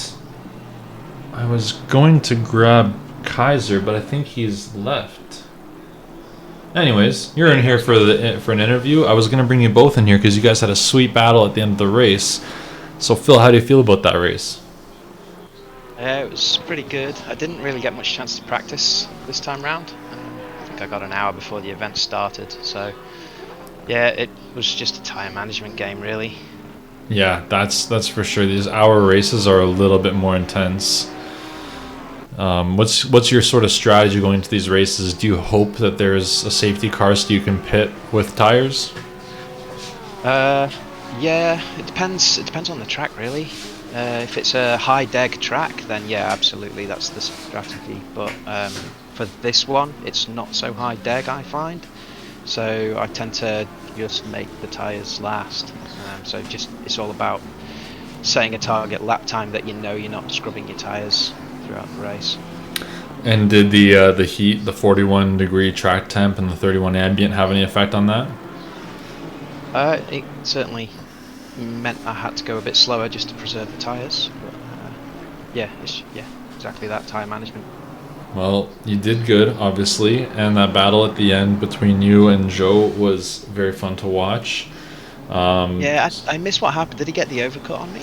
I was going to grab Keiser, but I think he's left. Anyways, you're in here for an interview. I was gonna bring you both in here because you guys had a sweet battle at the end of the race. So Phil, how do you feel about that race? It was pretty good. I didn't really get much chance to practice this time round. I think I got an hour before the event started. So yeah, it was just a tyre management game, really. Yeah, that's for sure. These hour races are a little bit more intense. What's your sort of strategy going into these races? Do you hope that there's a safety car so you can pit with tires? Yeah, it depends. It depends on the track, really. If it's a high deg track, then yeah, absolutely, that's the strategy. But for this one, it's not so high deg, I find. So I tend to just make the tyres last. So it's all about setting a target lap time that you know you're not scrubbing your tyres throughout the race. And did the heat, the 41 degree track temp and the 31 ambient have any effect on that? It certainly meant I had to go a bit slower just to preserve the tyres. But yeah, exactly that, tyre management. Well, you did good, obviously, and that battle at the end between you and Joe was very fun to watch. Yeah, I missed what happened. Did he get the overcut on me?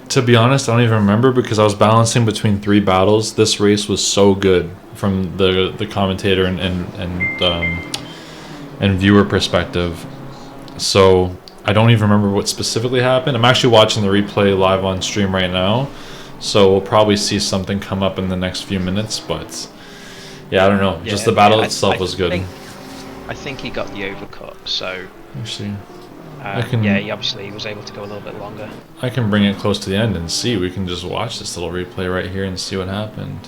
To be honest, I don't even remember because I was balancing between 3 battles. This race was so good from the commentator and viewer perspective. So I don't even remember what specifically happened. I'm actually watching the replay live on stream right now, so we'll probably see something come up in the next few minutes. But yeah, I don't know. Just the battle itself was good. I think he got the overcut. So actually, yeah, he was able to go a little bit longer. I can bring it close to the end and see. We can just watch this little replay right here and see what happened.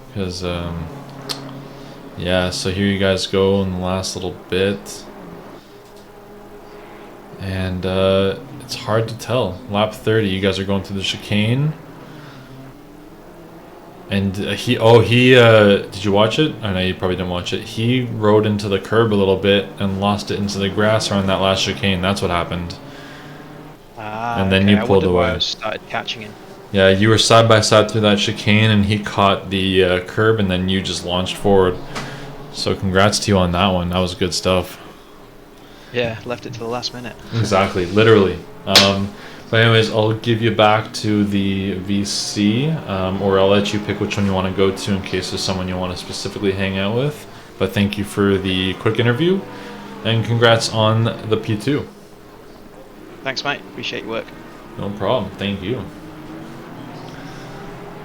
Because, yeah, so here you guys go in the last little bit. And it's hard to tell. Lap 30, you guys are going through the chicane. And did you watch it? I know you probably didn't watch it. He rode into the curb a little bit and lost it into the grass around that last chicane. That's what happened. And then you pulled away. I started catching him. Yeah, you were side by side through that chicane, and he caught the curb, and then you just launched forward. So congrats to you on that one. That was good stuff. Yeah, left it to the last minute. Exactly, literally. But anyways, I'll give you back to the VC, or I'll let you pick which one you want to go to in case there's someone you want to specifically hang out with. But thank you for the quick interview, and congrats on the P2. Thanks, mate. Appreciate your work. No problem. Thank you.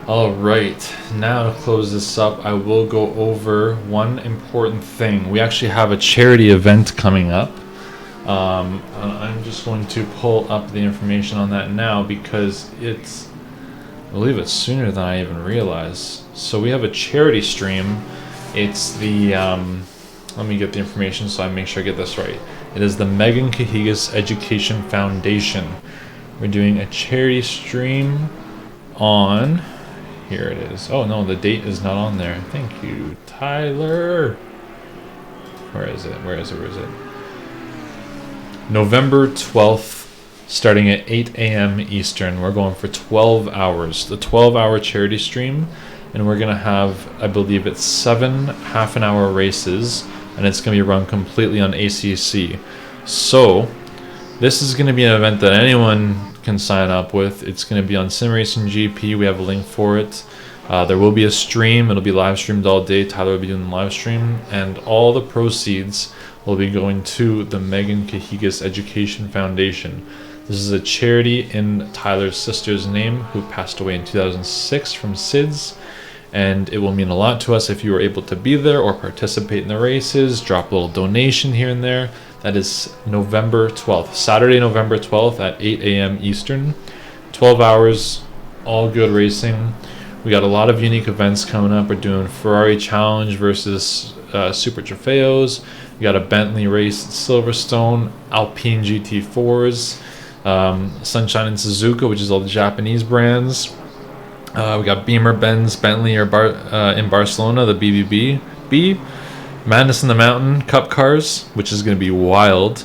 Alright, now to close this up, I will go over one important thing. We actually have a charity event coming up. I'm just going to pull up the information on that now because I believe it's sooner than I even realized. So we have a charity stream. It's the, let me get the information so I make sure I get this right. It is the Megan Cahigas Education Foundation. We're doing a charity stream on... Here it is. Oh no, the date is not on there. Thank you, Tyler. Where is it? November 12th, starting at 8 a.m. Eastern. We're going for 12 hours. The 12-hour charity stream. And we're going to have, I believe it's 7 half-an-hour races. And it's going to be run completely on ACC. So, this is going to be an event that anyone can sign up with. It's going to be on Sim Racing GP. We have a link for it. There will be a stream. It'll be live streamed all day. Tyler will be doing the live stream, and all the proceeds will be going to the Megan Cahigas Education Foundation. This is a charity in Tyler's sister's name, who passed away in 2006 from SIDS, and it will mean a lot to us if you are able to be there or participate in the races, drop a little donation here and there. That is November 12th, Saturday, November 12th at 8 a.m. Eastern. 12 hours, all good racing. We got a lot of unique events coming up. We're doing Ferrari Challenge versus Super Trofeos. We got a Bentley race at Silverstone, Alpine GT4s, Sunshine and Suzuka, which is all the Japanese brands. We got Beamer, Benz, Bentley in Barcelona, the BBB. Madness in the Mountain Cup cars, which is going to be wild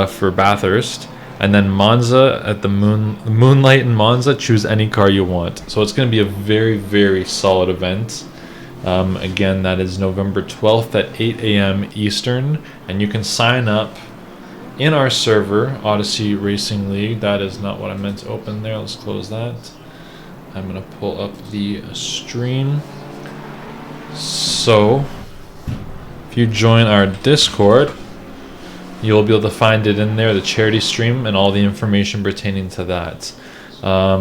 for Bathurst. And then Monza at the Moonlight in Monza. Choose any car you want. So it's going to be a very, very solid event. Again, that is November 12th at 8 a.m. Eastern. And you can sign up in our server, Odyssey Racing League. That is not what I meant to open there. Let's close that. I'm going to pull up the stream. So... if you join our Discord, you'll be able to find it in there, the charity stream, and all the information pertaining to that. I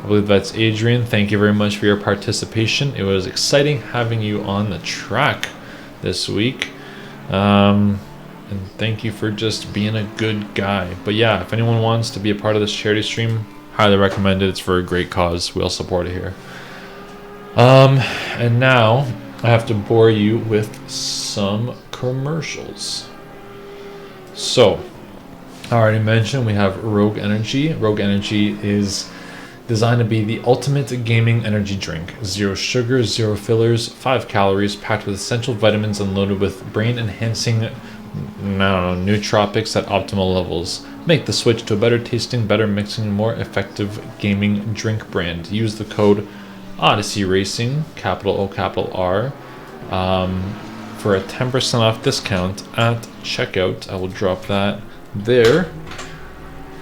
believe that's Adrian. Thank you very much for your participation. It was exciting having you on the track this week. And thank you for just being a good guy. But yeah, if anyone wants to be a part of this charity stream, highly recommend it. It's for a great cause. We'll support it here. And now... I have to bore you with some commercials. So, I already mentioned we have Rogue Energy. Rogue Energy is designed to be the ultimate gaming energy drink. 0 sugar, 0 fillers, 5 calories, packed with essential vitamins and loaded with brain-enhancing nootropics at optimal levels. Make the switch to a better tasting, better mixing, and more effective gaming drink brand. Use the code Odyssey Racing, capital O, capital R, for a 10% off discount at checkout. I will drop that there.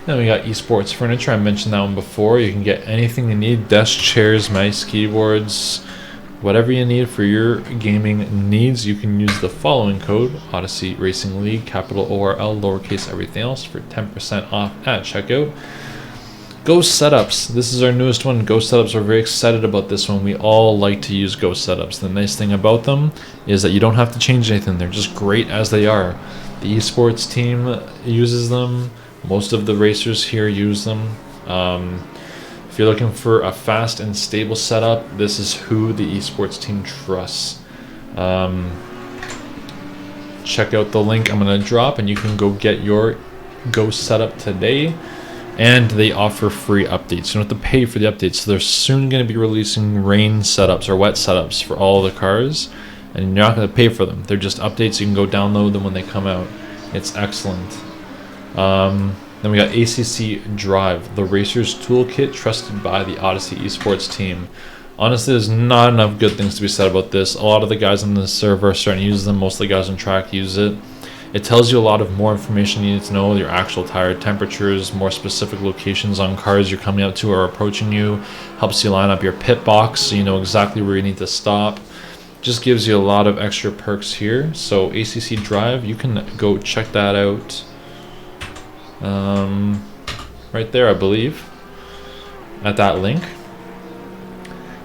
Then we got esports furniture. I mentioned that one before. You can get anything you need: desk, chairs, mice, keyboards, whatever you need for your gaming needs. You can use the following code: Odyssey Racing League, capital ORL, lowercase everything else, for 10% off at checkout. Ghost setups. This is our newest one. Ghost setups. We're very excited about this one. We all like to use Ghost setups. The nice thing about them is that you don't have to change anything. They're just great as they are. The esports team uses them. Most of the racers here use them. If you're looking for a fast and stable setup, this is who the esports team trusts. Check out the link I'm going to drop, and you can go get your Ghost setup today. And they offer free updates. You don't have to pay for the updates. So they're soon going to be releasing rain setups or wet setups for all the cars, and you're not going to pay for them. They're just updates. You can go download them when they come out. It's excellent. Then we got ACC Drive, the racer's toolkit trusted by the Odyssey esports team. Honestly, there's not enough good things to be said about this. A lot of the guys on the server are starting to use them. Most of the guys on track use it. It tells you a lot of more information you need to know: your actual tire temperatures, more specific locations on cars you're coming up to or approaching you, helps you line up your pit box so you know exactly where you need to stop. Just gives you a lot of extra perks here. So ACC Drive, you can go check that out. Right there, I believe, at that link.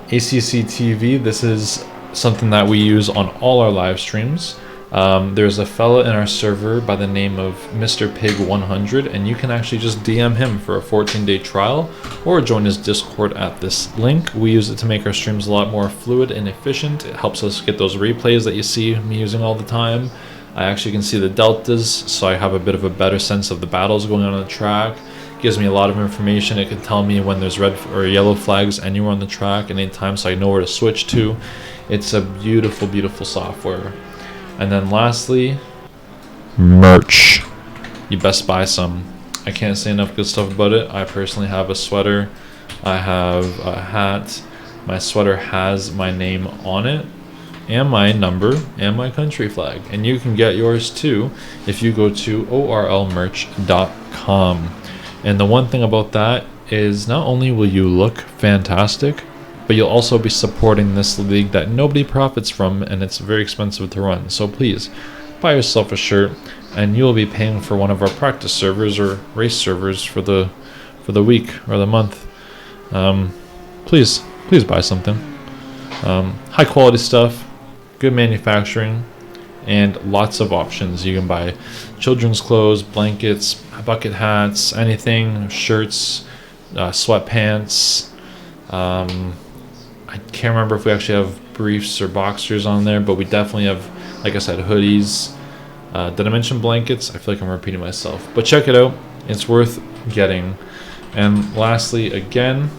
ACC TV, this is something that we use on all our live streams. There's a fella in our server by the name of Mr. Pig 100, and you can actually just DM him for a 14-day trial or join his Discord at this link. We use it to make our streams a lot more fluid and efficient. It helps us get those replays that you see me using all the time. I actually can see the deltas, so I have a bit of a better sense of the battles going on the track. It gives me a lot of information. It can tell me when there's red or yellow flags anywhere on the track at any time, so I know where to switch to. It's a beautiful, beautiful software. And then lastly, merch. You best buy some. I can't say enough good stuff about it. I personally have a sweater. I have a hat. My sweater has my name on it, and my number, and my country flag. And you can get yours too if you go to orlmerch.com. And the one thing about that is not only will you look fantastic, but you'll also be supporting this league that nobody profits from, and it's very expensive to run. So please buy yourself a shirt, and you'll be paying for one of our practice servers or race servers for the week or the month. Please buy something. High quality stuff, good manufacturing, and lots of options. You can buy children's clothes, blankets, bucket hats, anything, shirts, sweatpants. I can't remember if we actually have briefs or boxers on there, but we definitely have, like I said, hoodies. Did I mention blankets? I feel like I'm repeating myself, but check it out. It's worth getting. And lastly, again,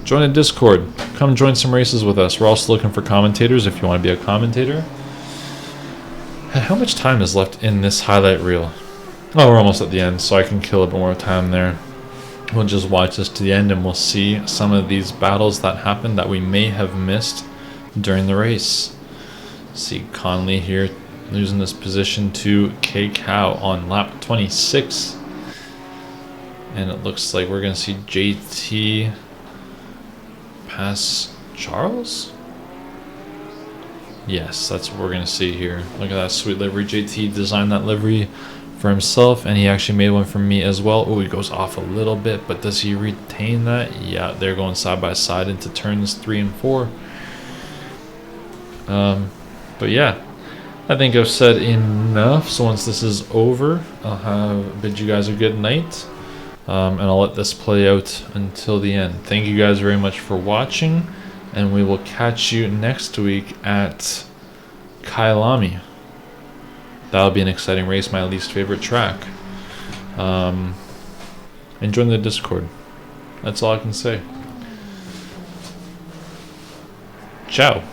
join a Discord. Come join some races with us. We're also looking for commentators if you want to be a commentator. How much time is left in this highlight reel? Oh, we're almost at the end, so I can kill a bit more time there. We'll just watch this to the end, and we'll see some of these battles that happened that we may have missed during the race. See Conley here losing this position to K-Cow on lap 26. And it looks like we're going to see JT pass Charles? Yes, that's what we're going to see here. Look at that sweet livery. JT designed that livery for himself, and he actually made one for me as well. Oh, he goes off a little bit, but does he retain that? Yeah, they're going side by side into turns 3 and 4. But yeah, I think I've said enough. So once this is over, I'll bid you guys a good night, and I'll let this play out until the end. Thank you guys very much for watching, and we will catch you next week at Kyalami. That'll be an exciting race, my least favorite track. And join the Discord. That's all I can say. Ciao.